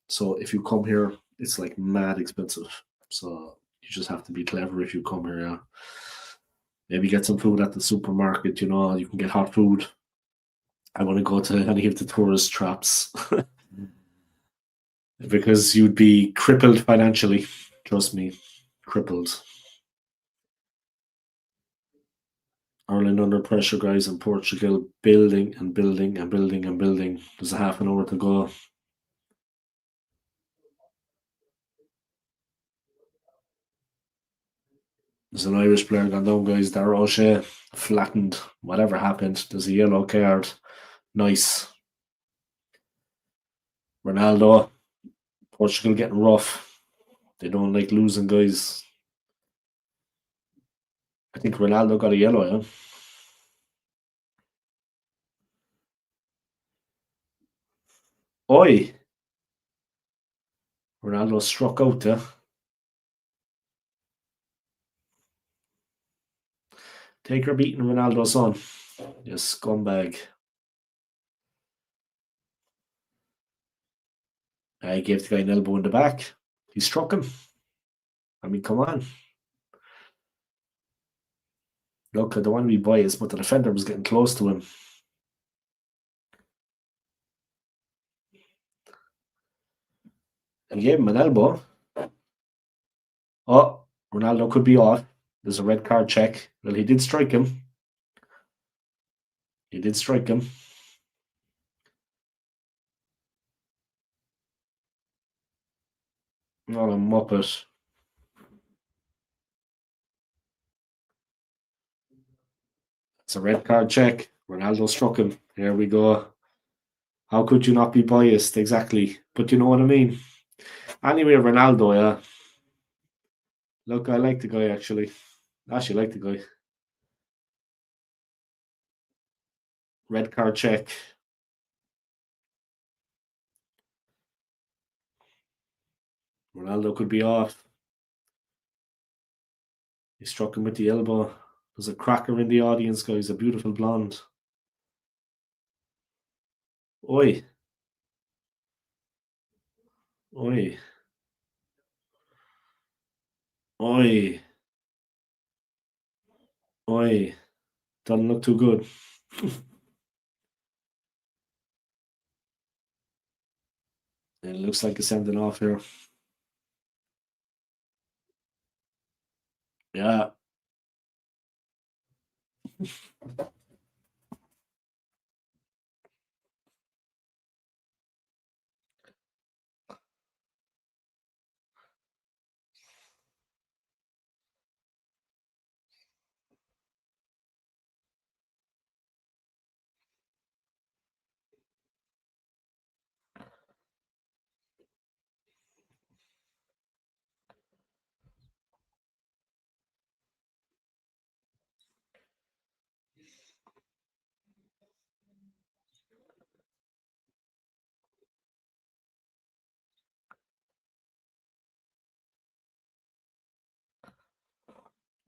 So if you come here, it's like mad expensive. So you just have to be clever if you come here. Yeah. Maybe get some food at the supermarket. You can get hot food. I want to go to any of the tourist traps because you'd be crippled financially. Trust me, crippled. Ireland under pressure, guys, and Portugal building and building and building and building. There's a half an hour to go. There's an Irish player gone down, guys. Dara O'Shea flattened. Whatever happened, there's a yellow card. Nice. Ronaldo. Portugal getting rough. They don't like losing, guys. I think Ronaldo got a yellow, yeah? Oi! Ronaldo struck out, yeah? Take her beating Ronaldo's son. You scumbag. I gave the guy an elbow in the back. He struck him. I mean, come on. Look, I don't want to be biased, but the defender was getting close to him. He gave him an elbow. Oh, Ronaldo could be off. There's a red card check. Well, he did strike him. He did strike him. Not a muppet. It's a red card check. Ronaldo struck him. Here we go. How could you not be biased? Exactly. But you know what I mean? Anyway, Ronaldo, yeah. Look, I like the guy actually. Actually, like the guy. Red card check. Ronaldo could be off. He struck him with the elbow. There's a cracker in the audience, guys. A beautiful blonde. Oi. Oi. Oi. Oi. Doesn't look too good. It looks like a sending off here. Yeah.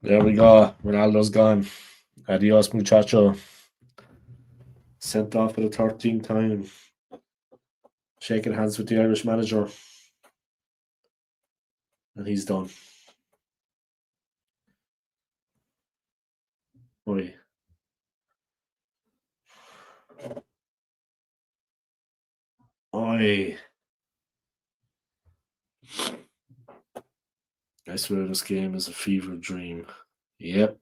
There we go. Ronaldo's gone. Adios, muchacho. Sent off for the 13th time. Shaking hands with the Irish manager. And he's done. Oi. Oi. I swear this game is a fever dream. Yep.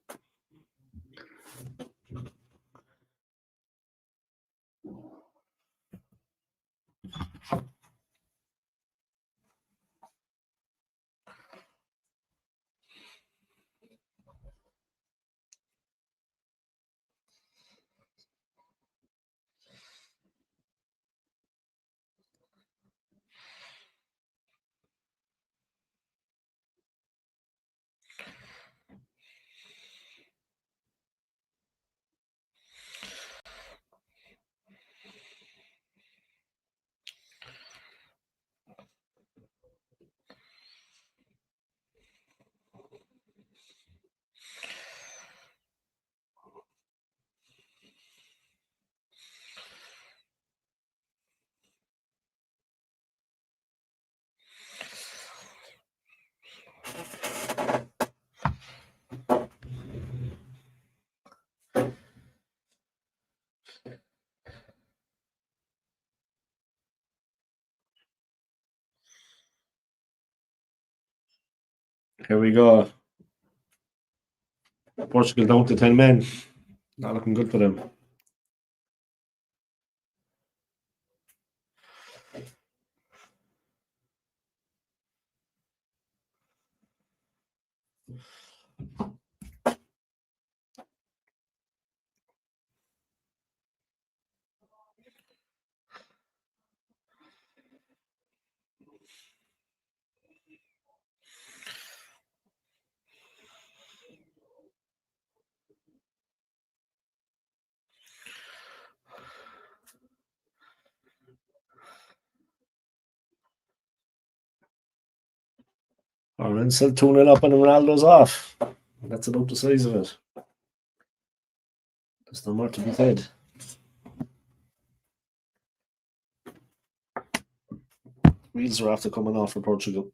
Here we go. Portugal down to 10 men. Not looking good for them. Ireland still 2-0 up and Ronaldo's off. That's about the size of it. There's no more to be said. Wheels are after coming off for Portugal.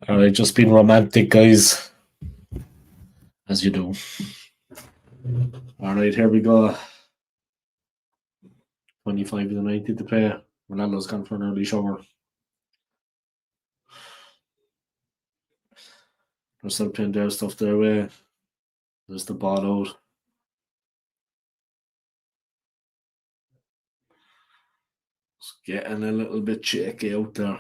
All right, just being romantic, guys, as you do. All right, here we go. 25 to 90 to play. Ronaldo's gone for an early shower. They're still playing their stuff their way. There's the ball out. It's getting a little bit shaky out there.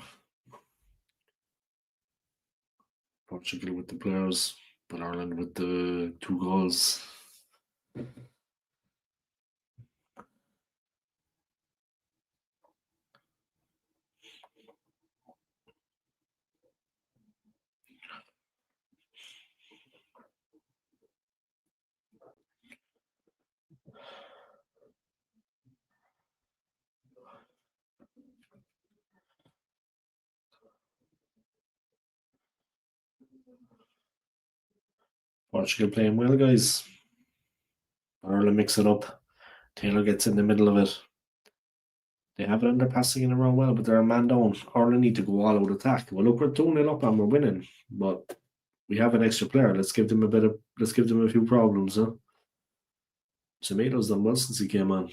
Portugal with the players, but Ireland with the 2 goals. Portugal playing well, guys. Ireland mix it up. Taylor gets in the middle of it. They have it under passing in a row well, but they're a man down. Ireland need to go all out attack. Well, look, we're 2-0 up and we're winning, but we have an extra player. Let's give them a few problems, huh? Tomatoes done well since he came on.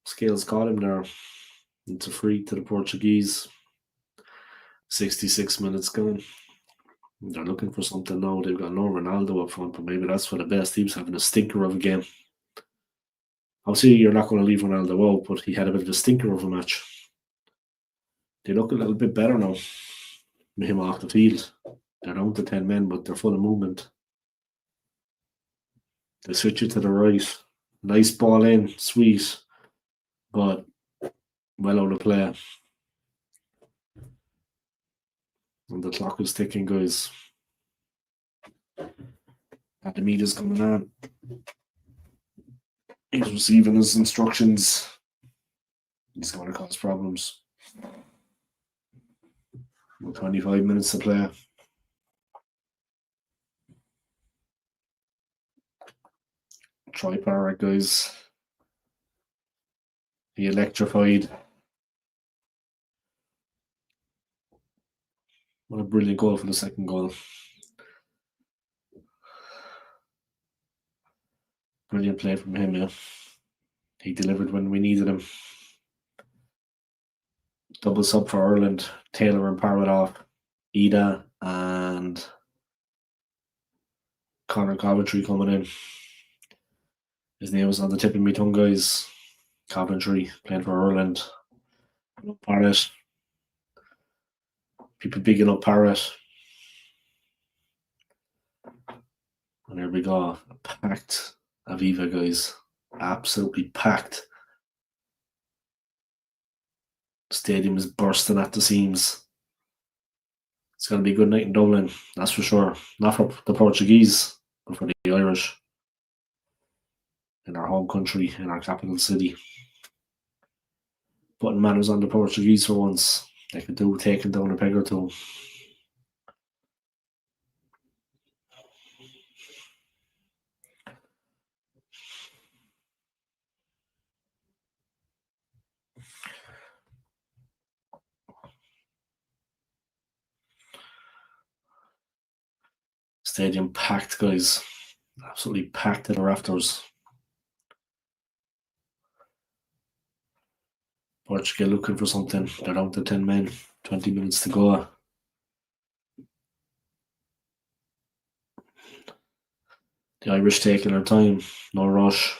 Scales caught him there. It's a free to the Portuguese. 66 minutes gone. They're looking for something now. They've got no Ronaldo up front, but maybe that's for the best. He was having a stinker of a game. Obviously, you're not going to leave Ronaldo out, but he had a bit of a stinker of a match. They look a little bit better now with him off the field. They're down to 10 men, but they're full of movement. They switch it to the right. Nice ball in, sweet, but well out of play. And the clock is ticking, guys. And the media's coming on. He's receiving his instructions. He's going to cause problems. 25 minutes to play. Try power, guys. He electrified. What a brilliant goal for the second goal. Brilliant play from him, yeah. He delivered when we needed him. Double sub for Ireland. Taylor and Parrott off. Ida and Connor Coventry coming in. His name was on the tip of my tongue, guys. Coventry playing for Ireland. Parrott. People bigging up Parrott. And there we go. Packed Aviva, guys. Absolutely packed. The stadium is bursting at the seams. It's going to be a good night in Dublin, that's for sure. Not for the Portuguese, but for the Irish. In our home country, in our capital city. Putting manners on the Portuguese for once. They could do taking down a peg or two. Stadium packed, guys. Absolutely packed to the rafters. Portugal looking for something. They're down to 10 men. 20 minutes to go. The Irish taking their time. No rush.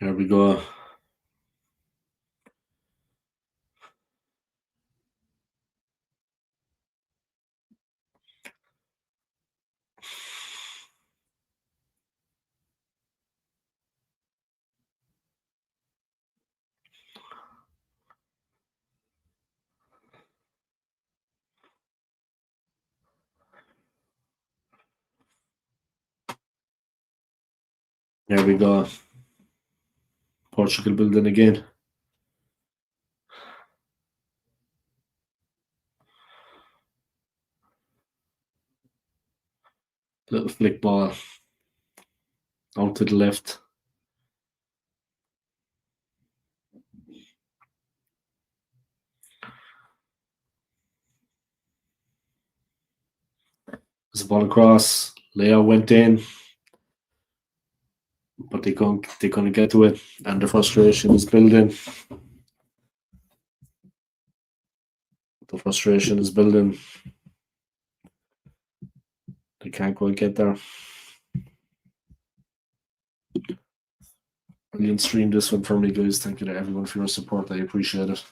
Here we go. Here we go. Portugal building again. Little flick ball out to the left. There's a ball across. Leo went in, but they couldn't get to it, and the frustration is building. The frustration is building. They can't quite get there. Brilliant stream this one for me, guys. Thank you to everyone for your support. I appreciate it.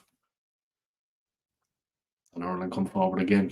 And Ireland come forward again.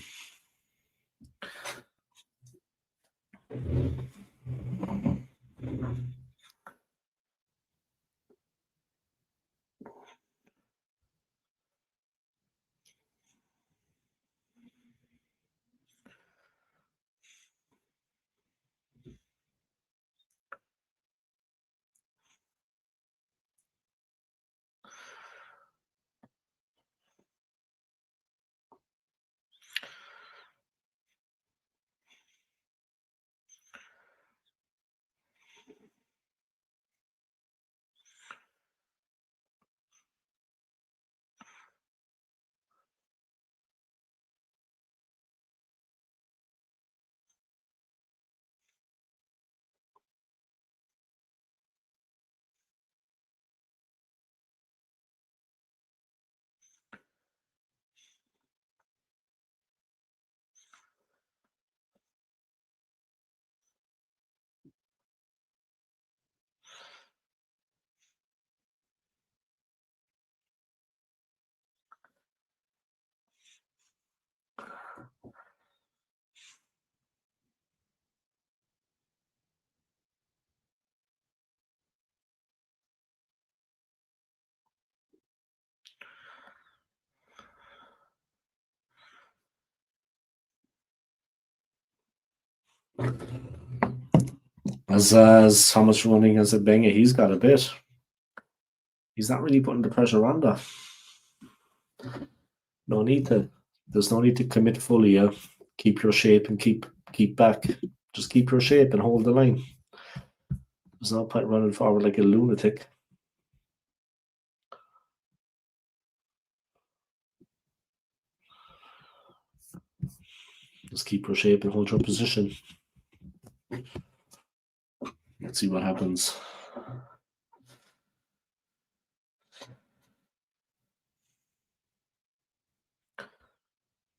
As how much running as a banger he's got a bit. He's not really putting the pressure on though. No need to. There's no need to commit fully. Keep your shape and keep back. Just keep your shape and hold the line. There's no point running forward like a lunatic. Just keep your shape and hold your position. Let's see what happens.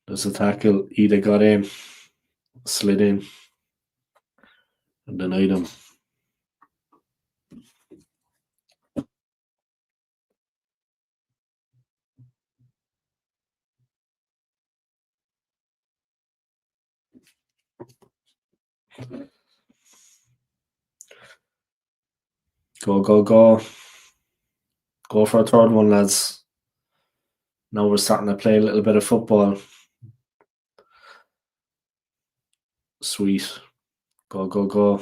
There's a tackle. Ida got in, slid in, and denied him. Go, go, go. Go for a third one, lads. Now we're starting to play a little bit of football. Sweet. Go, go, go.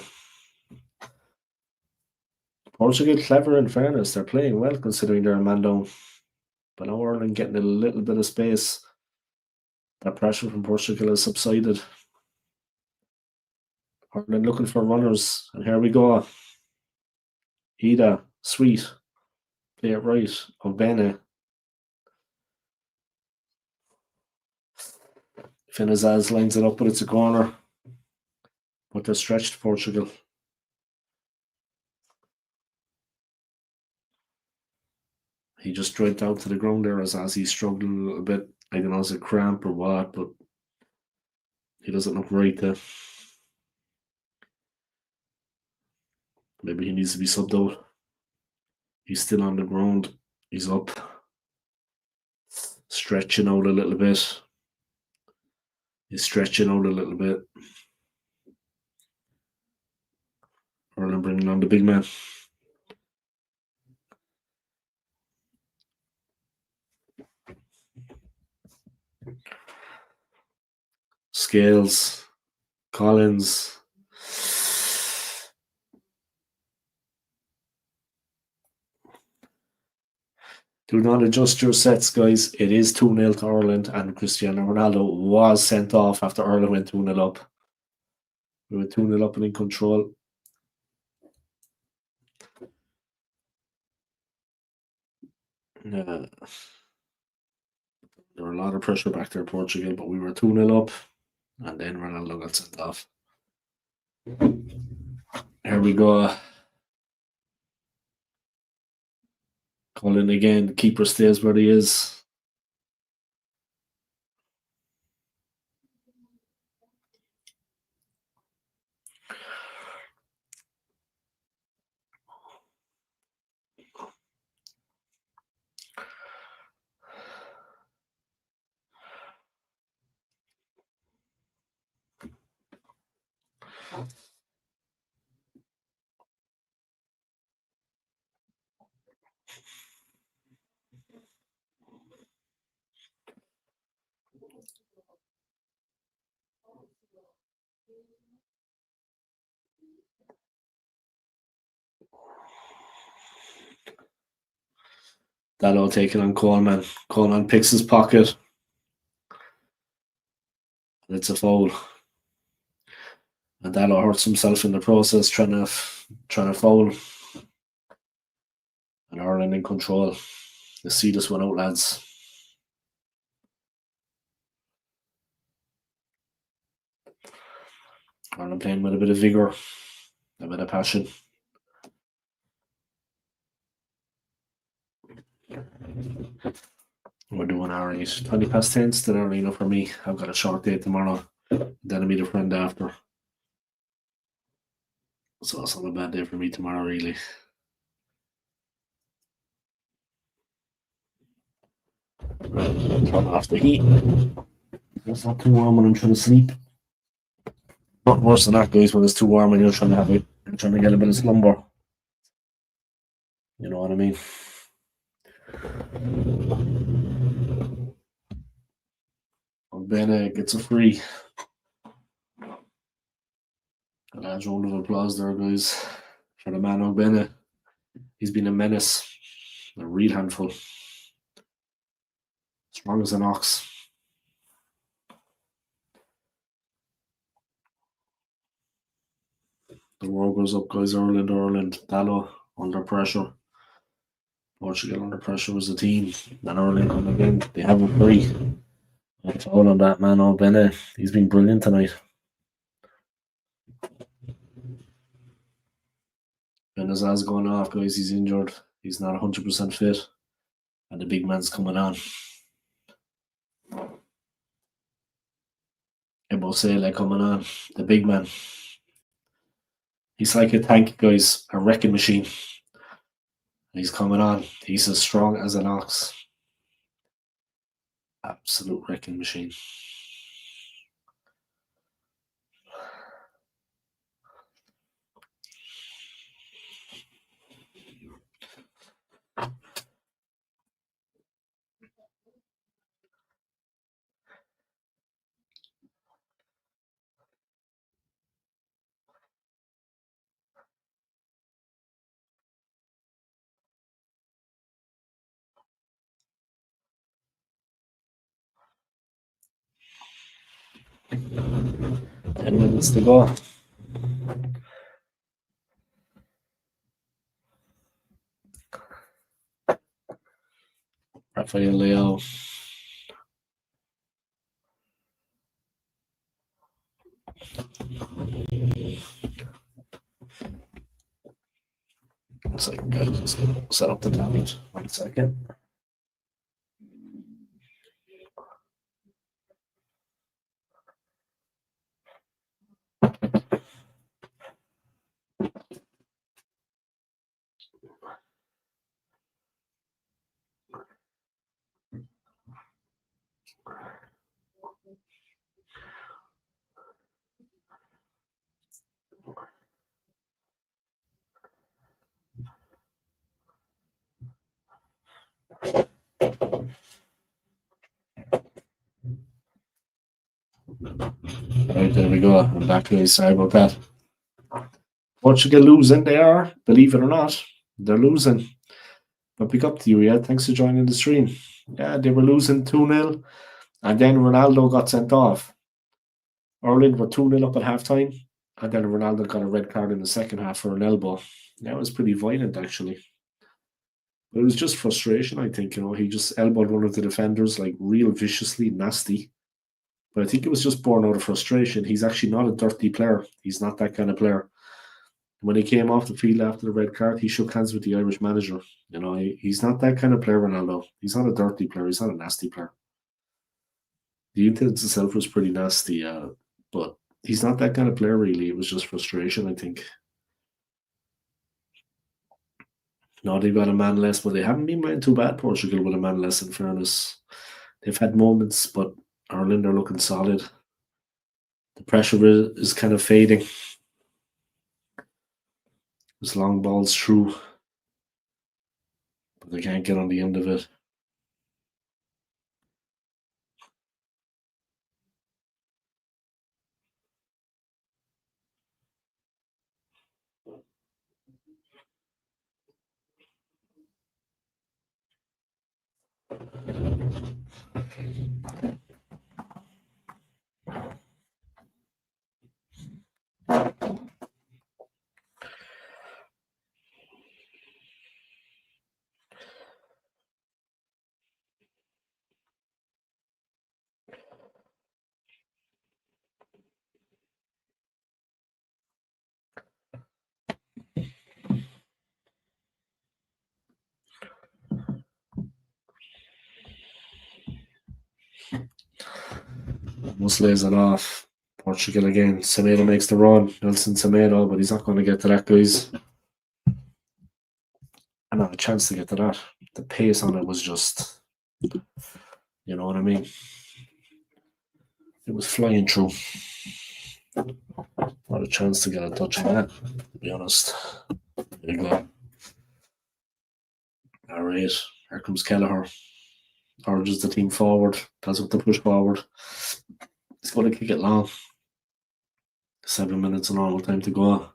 Portugal clever in fairness. They're playing well considering they're a man down. But now Ireland getting a little bit of space. That pressure from Portugal has subsided. Ireland looking for runners. And here we go. Ida, sweet. Play it right. Obene. Finazaz lines it up, but it's a corner. But they're stretched, Portugal. He just dropped down to the ground there as he struggled a little bit. I don't know, is it cramp or what, but he doesn't look right there. Maybe he needs to be subbed out. He's still on the ground. He's up. Stretching out a little bit. He's stretching out a little bit. Ireland bringing on the big man. Scales. Collins. Do not adjust your sets, guys. It is 2-0 to Ireland, and Cristiano Ronaldo was sent off after Ireland went 2-0 up. We were 2-0 up and in control. There were a lot of pressure back there, Portugal, but we were 2-0 up, and then Ronaldo got sent off. Here we go. Colin again. Keeper stays where he is. Dallo taking on Coleman. Coleman picks his pocket. And it's a foul. And Dallo hurts himself in the process, trying to foul. And Ireland in control. Let's see this one out, lads. Ireland playing with a bit of vigour, a bit of passion. We're doing alright. 20 past 10, still early enough for me. I've got a short day tomorrow. Then I'll meet a friend after. So it's not a bad day for me tomorrow, really. Turn off the heat. It's not too warm when I'm trying to sleep. Not worse than that, guys, when it's too warm and you're trying to get a bit of slumber. You know what I mean? Bene gets a free. A large round of applause there, guys, for the man Bene. He's been a menace, a real handful. Strong as an ox. The war goes up, guys. Ireland. Dallo under pressure. Portugal under pressure as a team. Then Ireland come again. They have a free. A foul on that man Bene. He's been brilliant tonight. Benazzar's going off, guys. He's injured. He's not 100% fit. And the big man's coming on. Ebosele coming on. The big man. He's like a tank, guys. A wrecking machine. He's coming on. He's as strong as an ox. Absolute wrecking machine. Ten minutes to go. Rafael Leo. Looks like I'm just gonna set up the tablet. 1 second. There we go. I'm back, guys. Sorry about that. Portugal losing. They are, believe it or not, they're losing. But pick up to you, yeah. Thanks for joining the stream. Yeah, they were losing 2-0, and then Ronaldo got sent off. Ireland were 2-0 up at half time, and then Ronaldo got a red card in the second half for an elbow. That was pretty violent, actually. But it was just frustration, I think. He just elbowed one of the defenders, like real viciously, nasty. But I think it was just born out of frustration. He's actually not a dirty player. He's not that kind of player. When he came off the field after the red card, he shook hands with the Irish manager. He's not that kind of player, Ronaldo. He's not a dirty player. He's not a nasty player. The incident itself was pretty nasty, but he's not that kind of player, really. It was just frustration, I think. No, they've got a man less, but they haven't been playing too bad, Portugal, with a man less, in fairness. They've had moments, but Ireland are looking solid. The pressure is kind of fading. There's long balls through, but they can't get on the end of it. Almost lays it off. Portugal again. Semedo makes the run. Nelson Semedo, but he's not going to get to that, guys. And not a chance to get to that. The pace on it was just, you know what I mean? It was flying through. Not a chance to get a touch on that, to be honest. There you go. All right. Here comes Kelleher. Urges the team forward. Tells up to push forward. He's going to kick it long. 7 minutes of normal time to go.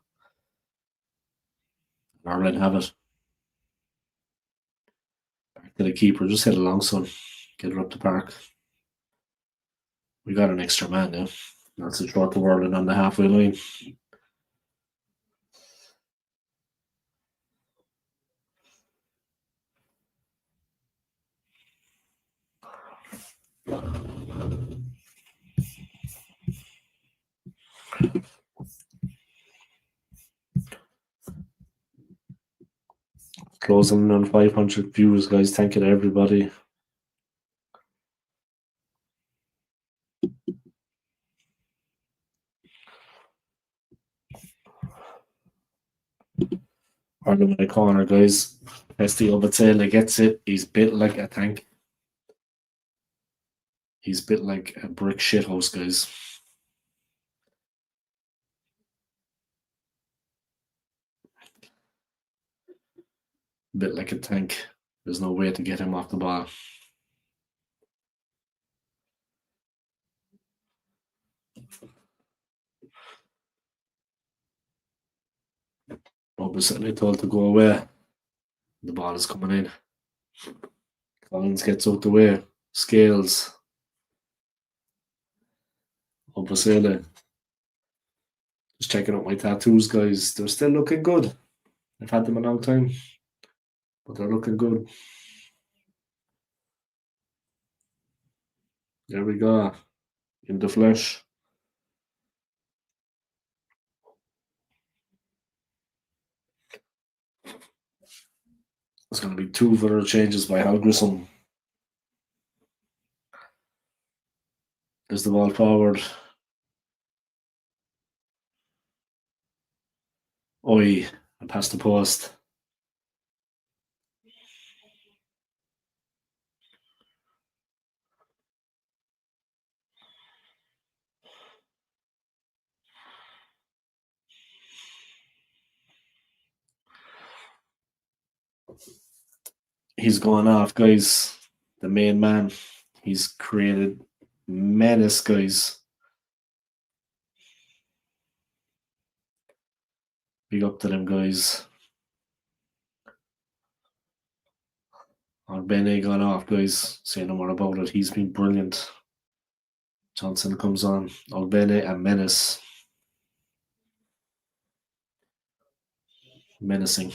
Ireland have it. Back to the keeper. Just hit it long, son. Get it up the park. We got an extra man now. That's a short to Ireland on the halfway line. Closing on 500 viewers, guys. Thank you to everybody. Ireland in the corner, guys. Pesty Obatele gets it. He's built like a tank. He's built like a brick shithouse, guys. Bit like a tank. There's no way to get him off the ball. Obatele told to go away. The ball is coming in. Collins gets out the way. Scales. Obatele. Just checking out my tattoos, guys. They're still looking good. I've had them a long time, but they're looking good. There we go. In the flesh. There's going to be 2 further changes by Hal Grissom. There's the ball forward. Oi, and past the post. He's going off, guys. The main man. He's created menace, guys. Big up to them guys. Bene gone off, guys. Say no more about it. He's been brilliant. Johnson comes on. Bene and Menace. Menacing.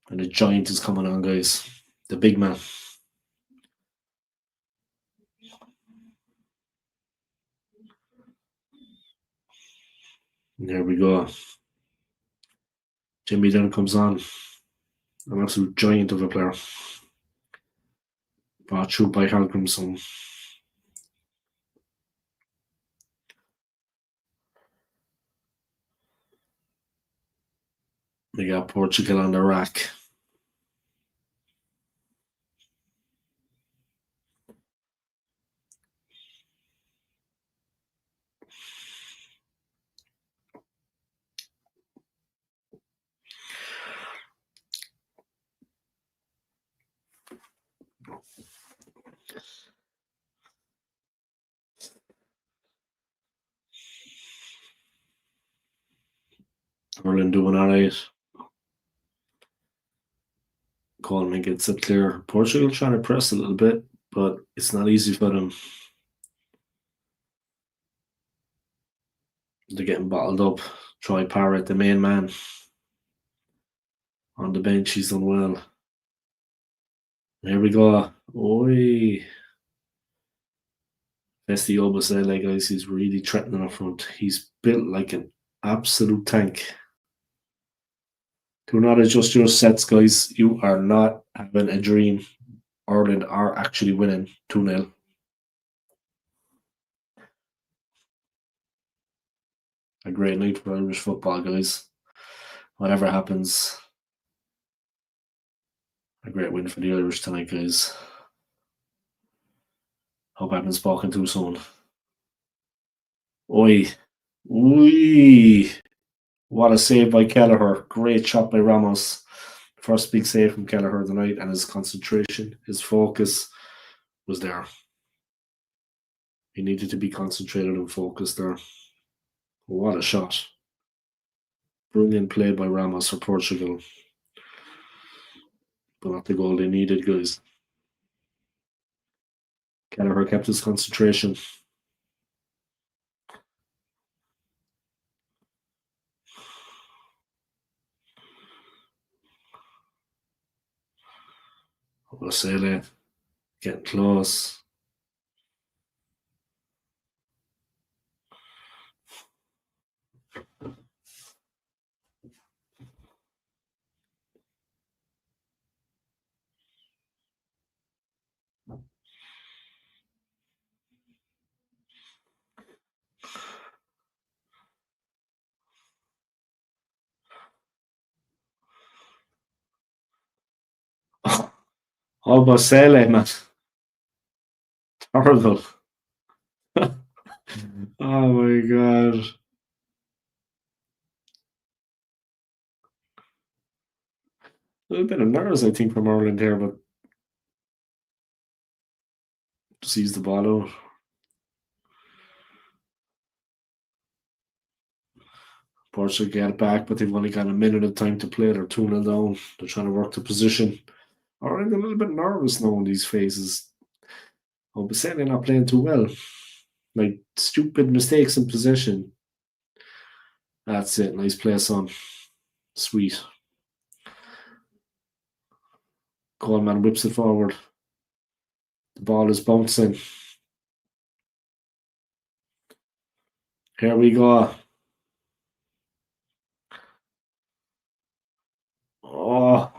And the giant is coming on, guys. The big man. And there we go. Jimmy then comes on. An absolute giant of a player. Brought through by Halgrimson. We got Portugal on the rack. Ireland doing alright. Coleman gets it clear. Portugal trying to press a little bit, but it's not easy for them. They're getting bottled up. Troy Parrott, the main man. On the bench, he's done well. Here we go. Oi. Festi Obasele, guys, he's really threatening up front. He's built like an absolute tank. Do not adjust your sets, guys. You are not having a dream. Ireland are actually winning 2-0. A great night for Irish football, guys. Whatever happens, a great win for the Irish tonight, guys. Hope I haven't spoken too soon. Oi. Oi. What a save by Kelleher. Great shot by Ramos. First big save from Kelleher tonight, and his concentration, his focus was there. He needed to be concentrated and focused there. What a shot. Brilliant play by Ramos for Portugal. But not the goal they needed, guys. Kelleher kept his concentration. Wasele getting close. Oh, Basele, man. Horrible. Oh my god. A little bit of nerves, I think, from Ireland here, but sees the ball out. Portugal get it back, but they've only got a minute of time to play. They're 2-0 down. They're trying to work the position. Ireland a little bit nervous now in these phases. Oh, but saying they're not playing too well. Like stupid mistakes in possession. That's it. Nice play, son. Sweet. Coleman whips it forward. The ball is bouncing. Here we go. Oh.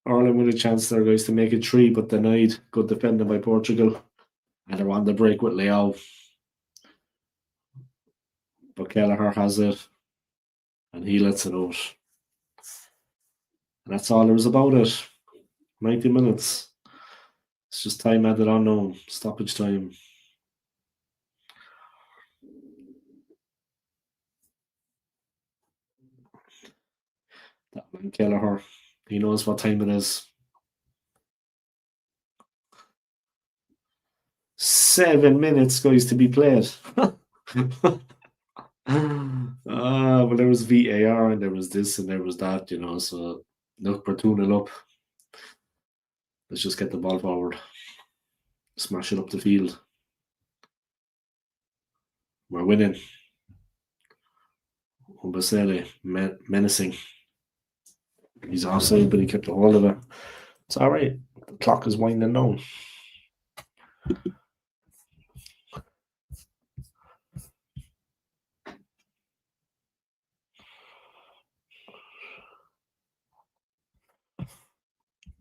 Ireland with a chance there, guys, to make it 3, but denied. Good defending by Portugal. And they're on the break with Leao. But Kelleher has it. And he lets it out. And that's all there was about it. 90 minutes. It's just time added unknown. Stoppage time. That man Kelleher. He knows what time it is. 7 minutes, guys, to be played. Well, there was VAR and there was this and there was that, So look, we're 2-0 up. Let's just get the ball forward, smash it up the field. We're winning. Obasere, menacing. He's offside, but he kept a hold of it. It's all right. The clock is winding down.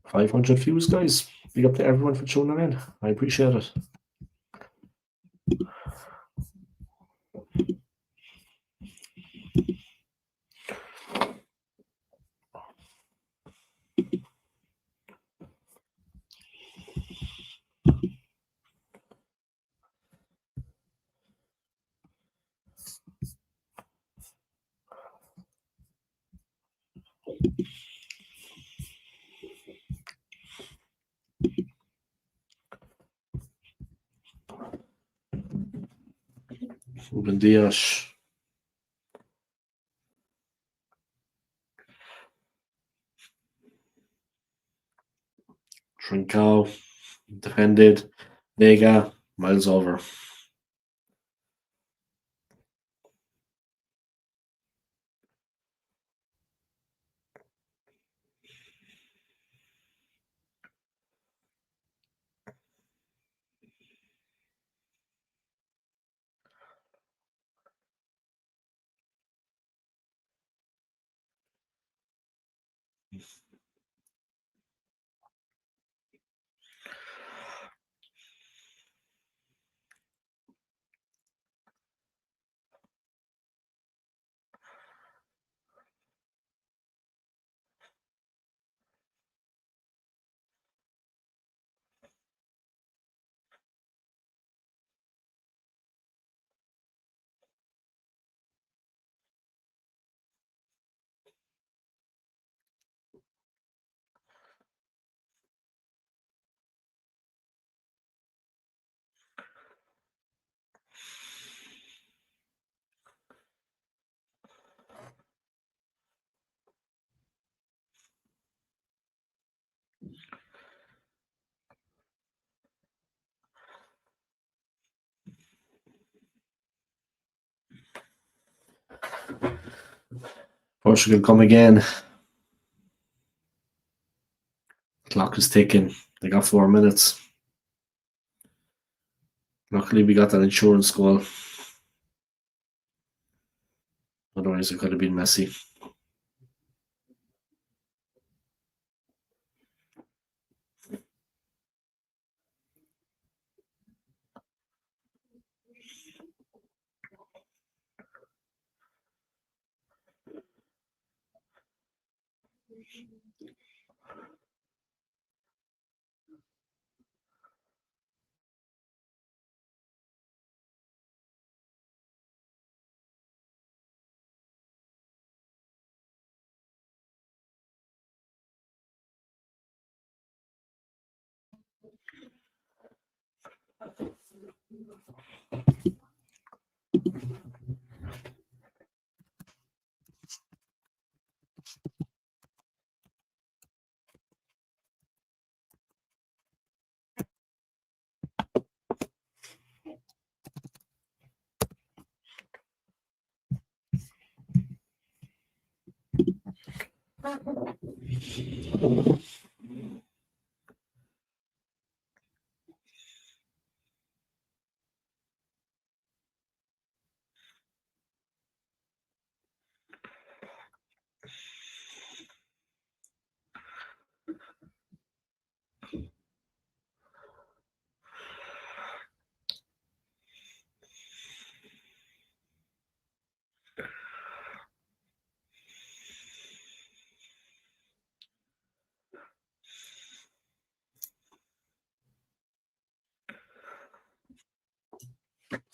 $500 views, guys. Big up to everyone for tuning in. I appreciate it. Ruben Dias. Trincao. Defended. Vega. Miles over. Portugal come again. Clock is ticking. They got 4 minutes. Luckily, we got that insurance goal. Otherwise, it could have been messy.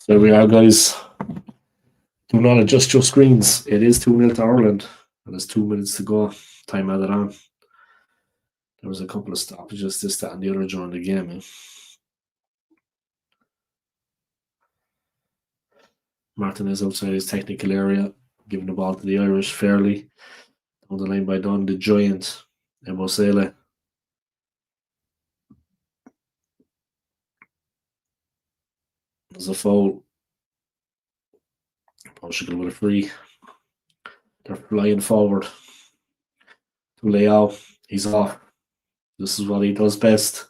So there we are, guys. Do not adjust your screens. It is 2-0 to Ireland, and there's 2 minutes to go. Time added on. There was a couple of stoppages, this, that, and the other during the game. Martinez outside his technical area, giving the ball to the Irish fairly. On the line by Dunn, the giant, Emosele. There's a foul. Portugal with a free. They're flying forward to Leao. He's off. This is what he does best.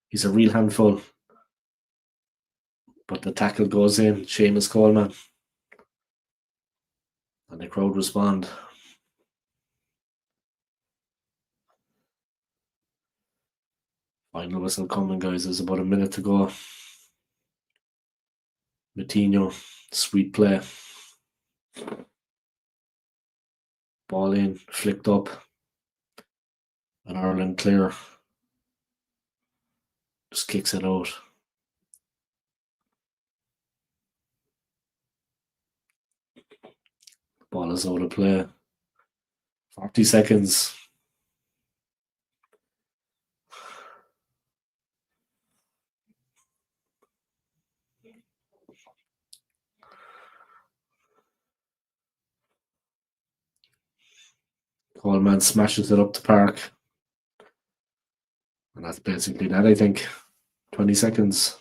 He's a real handful. But the tackle goes in. Seamus Coleman. And the crowd respond. Final whistle coming, guys. There's about a minute to go. Matinho, sweet play. Ball in, flicked up. And Ireland clear. Just kicks it out. Ball is out of play. 40 seconds. Coleman smashes it up the park. And that's basically that, I think. 20 seconds.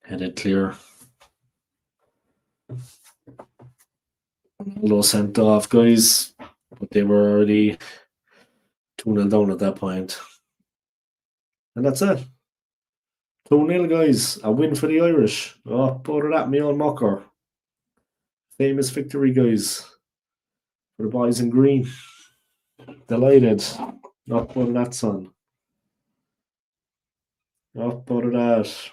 Headed clear. Low sent off, guys. But they were already 2-0 down at that point. And that's it. 2-0, guys. A win for the Irish. Oh, put it at me on Mucker. Famous victory, guys. For the boys in green. Delighted. Not putting that, son. Not putting that.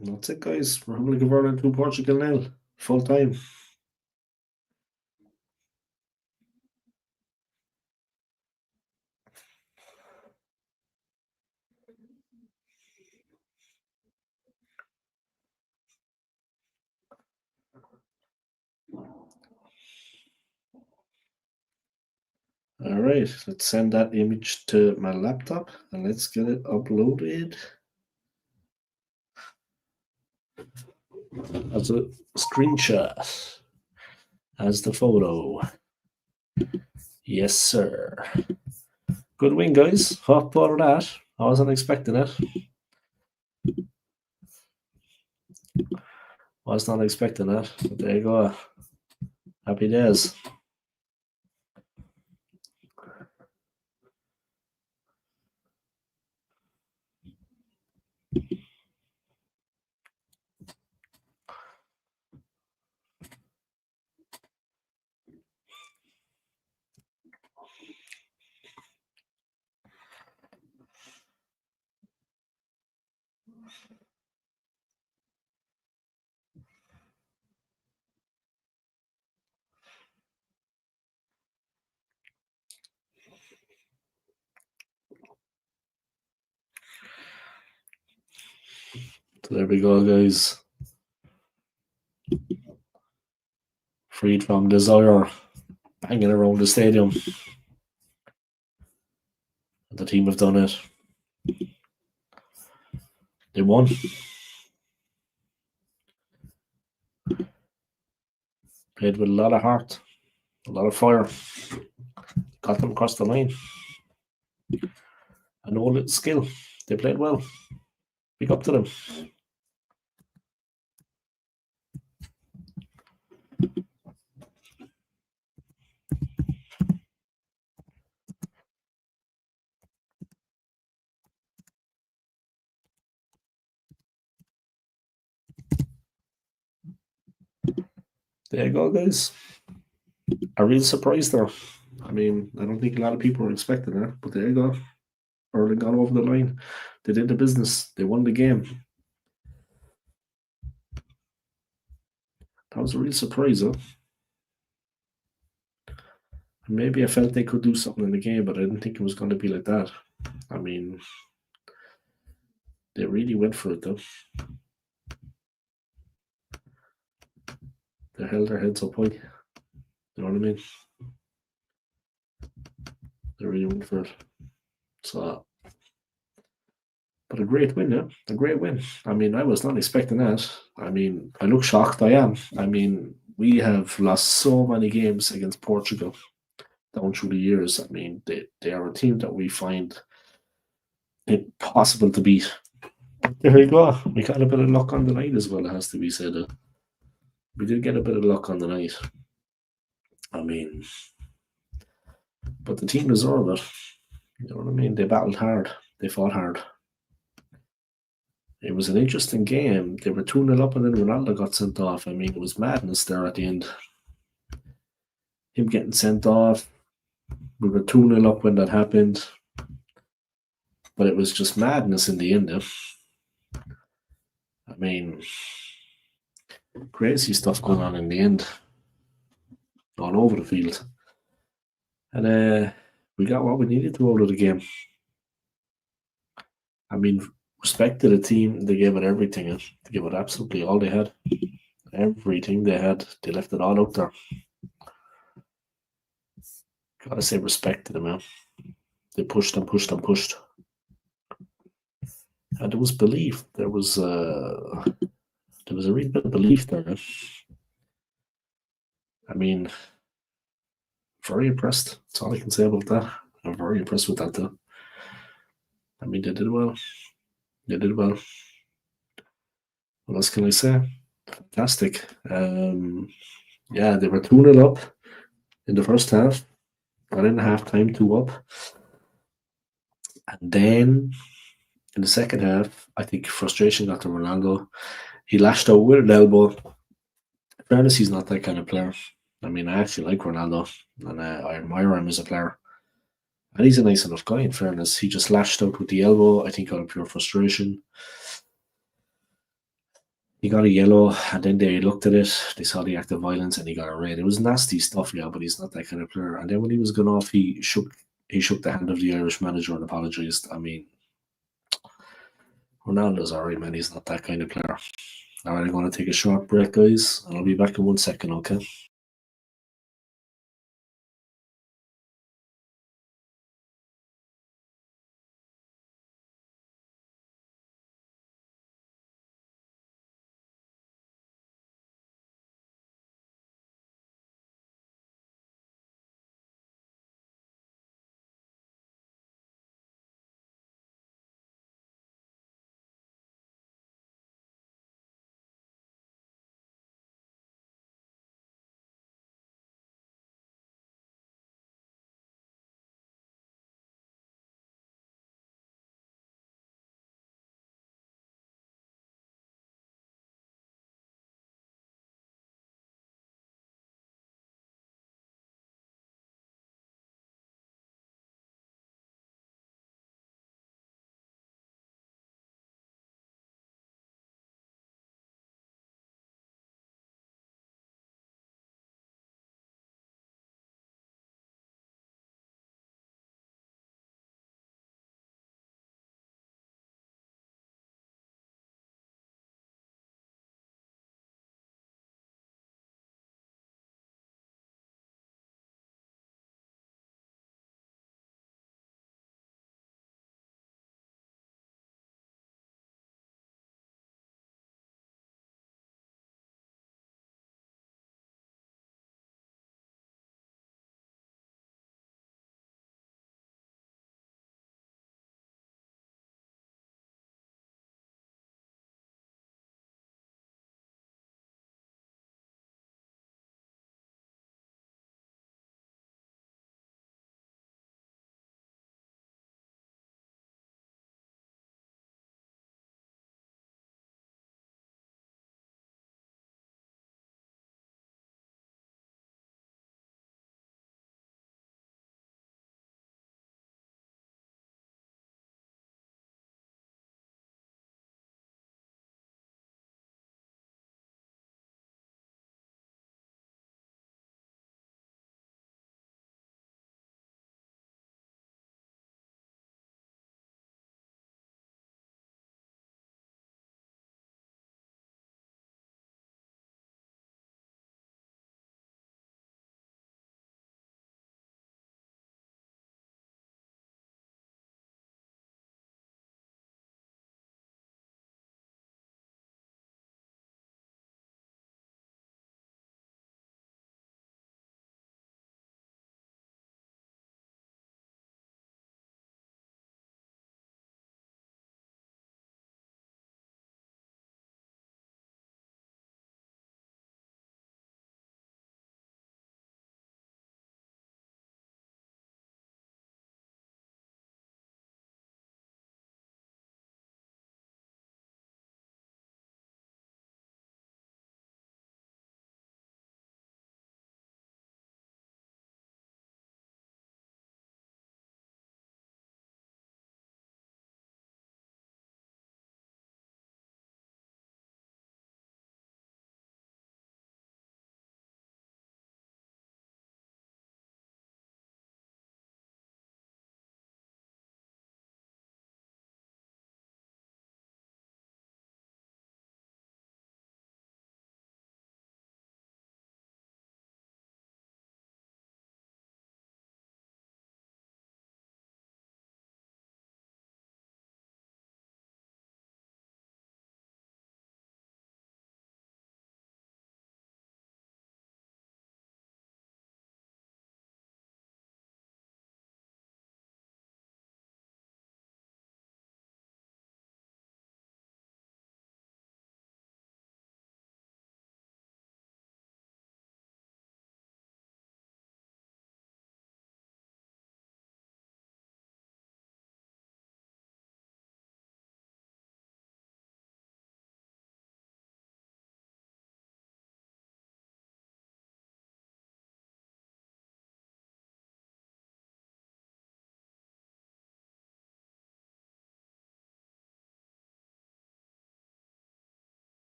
That's it, guys. Republic of Ireland 2, Portugal 0. Full time. All right, let's send that image to my laptop and let's get it uploaded as a screenshot, as the photo. Yes, sir. Good win, guys. Hot thought of that. I wasn't expecting it. Was not expecting that. But there you go. Happy days. So there we go, guys. Freed from desire, banging around the stadium. The team have done it. They won. Played with a lot of heart, a lot of fire. Got them across the line. and no little skill. They played well. Big up to them. There you go, guys. A real surprise there. I mean, I don't think a lot of people were expecting that, but there you go. Ireland got over the line. They did the business. They won the game. That was a real surprise, huh? Maybe I felt they could do something in the game, but I didn't think it was going to be like that. I mean, they really went for it, though. They held their heads up high. You know what I mean? They really went for it. So, but a great win, yeah? A great win. I mean, I was not expecting that. I mean, I look shocked. I am. I mean, we have lost so many games against Portugal down through the years. I mean, they are a team that we find impossible to beat. There you go. We got a bit of luck on the night as well, it has to be said. We did get a bit of luck on the night. I mean, but the team deserved it. You know what I mean? They battled hard. They fought hard. It was an interesting game. They were 2-0 up and then Ronaldo got sent off. I mean, it was madness there at the end. Him getting sent off. We were 2-0 up when that happened. But it was just madness in the end. I mean, crazy stuff going on in the end. All over the field. And we got what we needed to out of the game. I mean, respect to the team. They gave it everything. They gave it absolutely all they had. Everything they had. They left it all out there. Gotta say respect to them, man. They pushed and pushed and pushed. And there was belief. There was a real bit of belief there. Man. I mean, very impressed. That's all I can say about that. I'm very impressed with that, though. I mean, they did well. They did well. What else can I say? Fantastic. Yeah, they were 2-0 up in the first half. Got in half time, 2 up. And then in the second half, I think frustration got to Ronaldo. He lashed out with an elbow. In fairness, he's not that kind of player. I mean, I actually like Ronaldo, and I admire him as a player. And he's a nice enough guy, in fairness. He just lashed out with the elbow, I think out of pure frustration. He got a yellow, and then they looked at it, they saw the act of violence, and he got a red. It was nasty stuff, yeah, but he's not that kind of player. And then when he was going off, he shook the hand of the Irish manager and apologised. I mean, Ronaldo's alright, man. He's not that kind of player. Alright, I'm going to take a short break, guys, and I'll be back in 1 second, okay?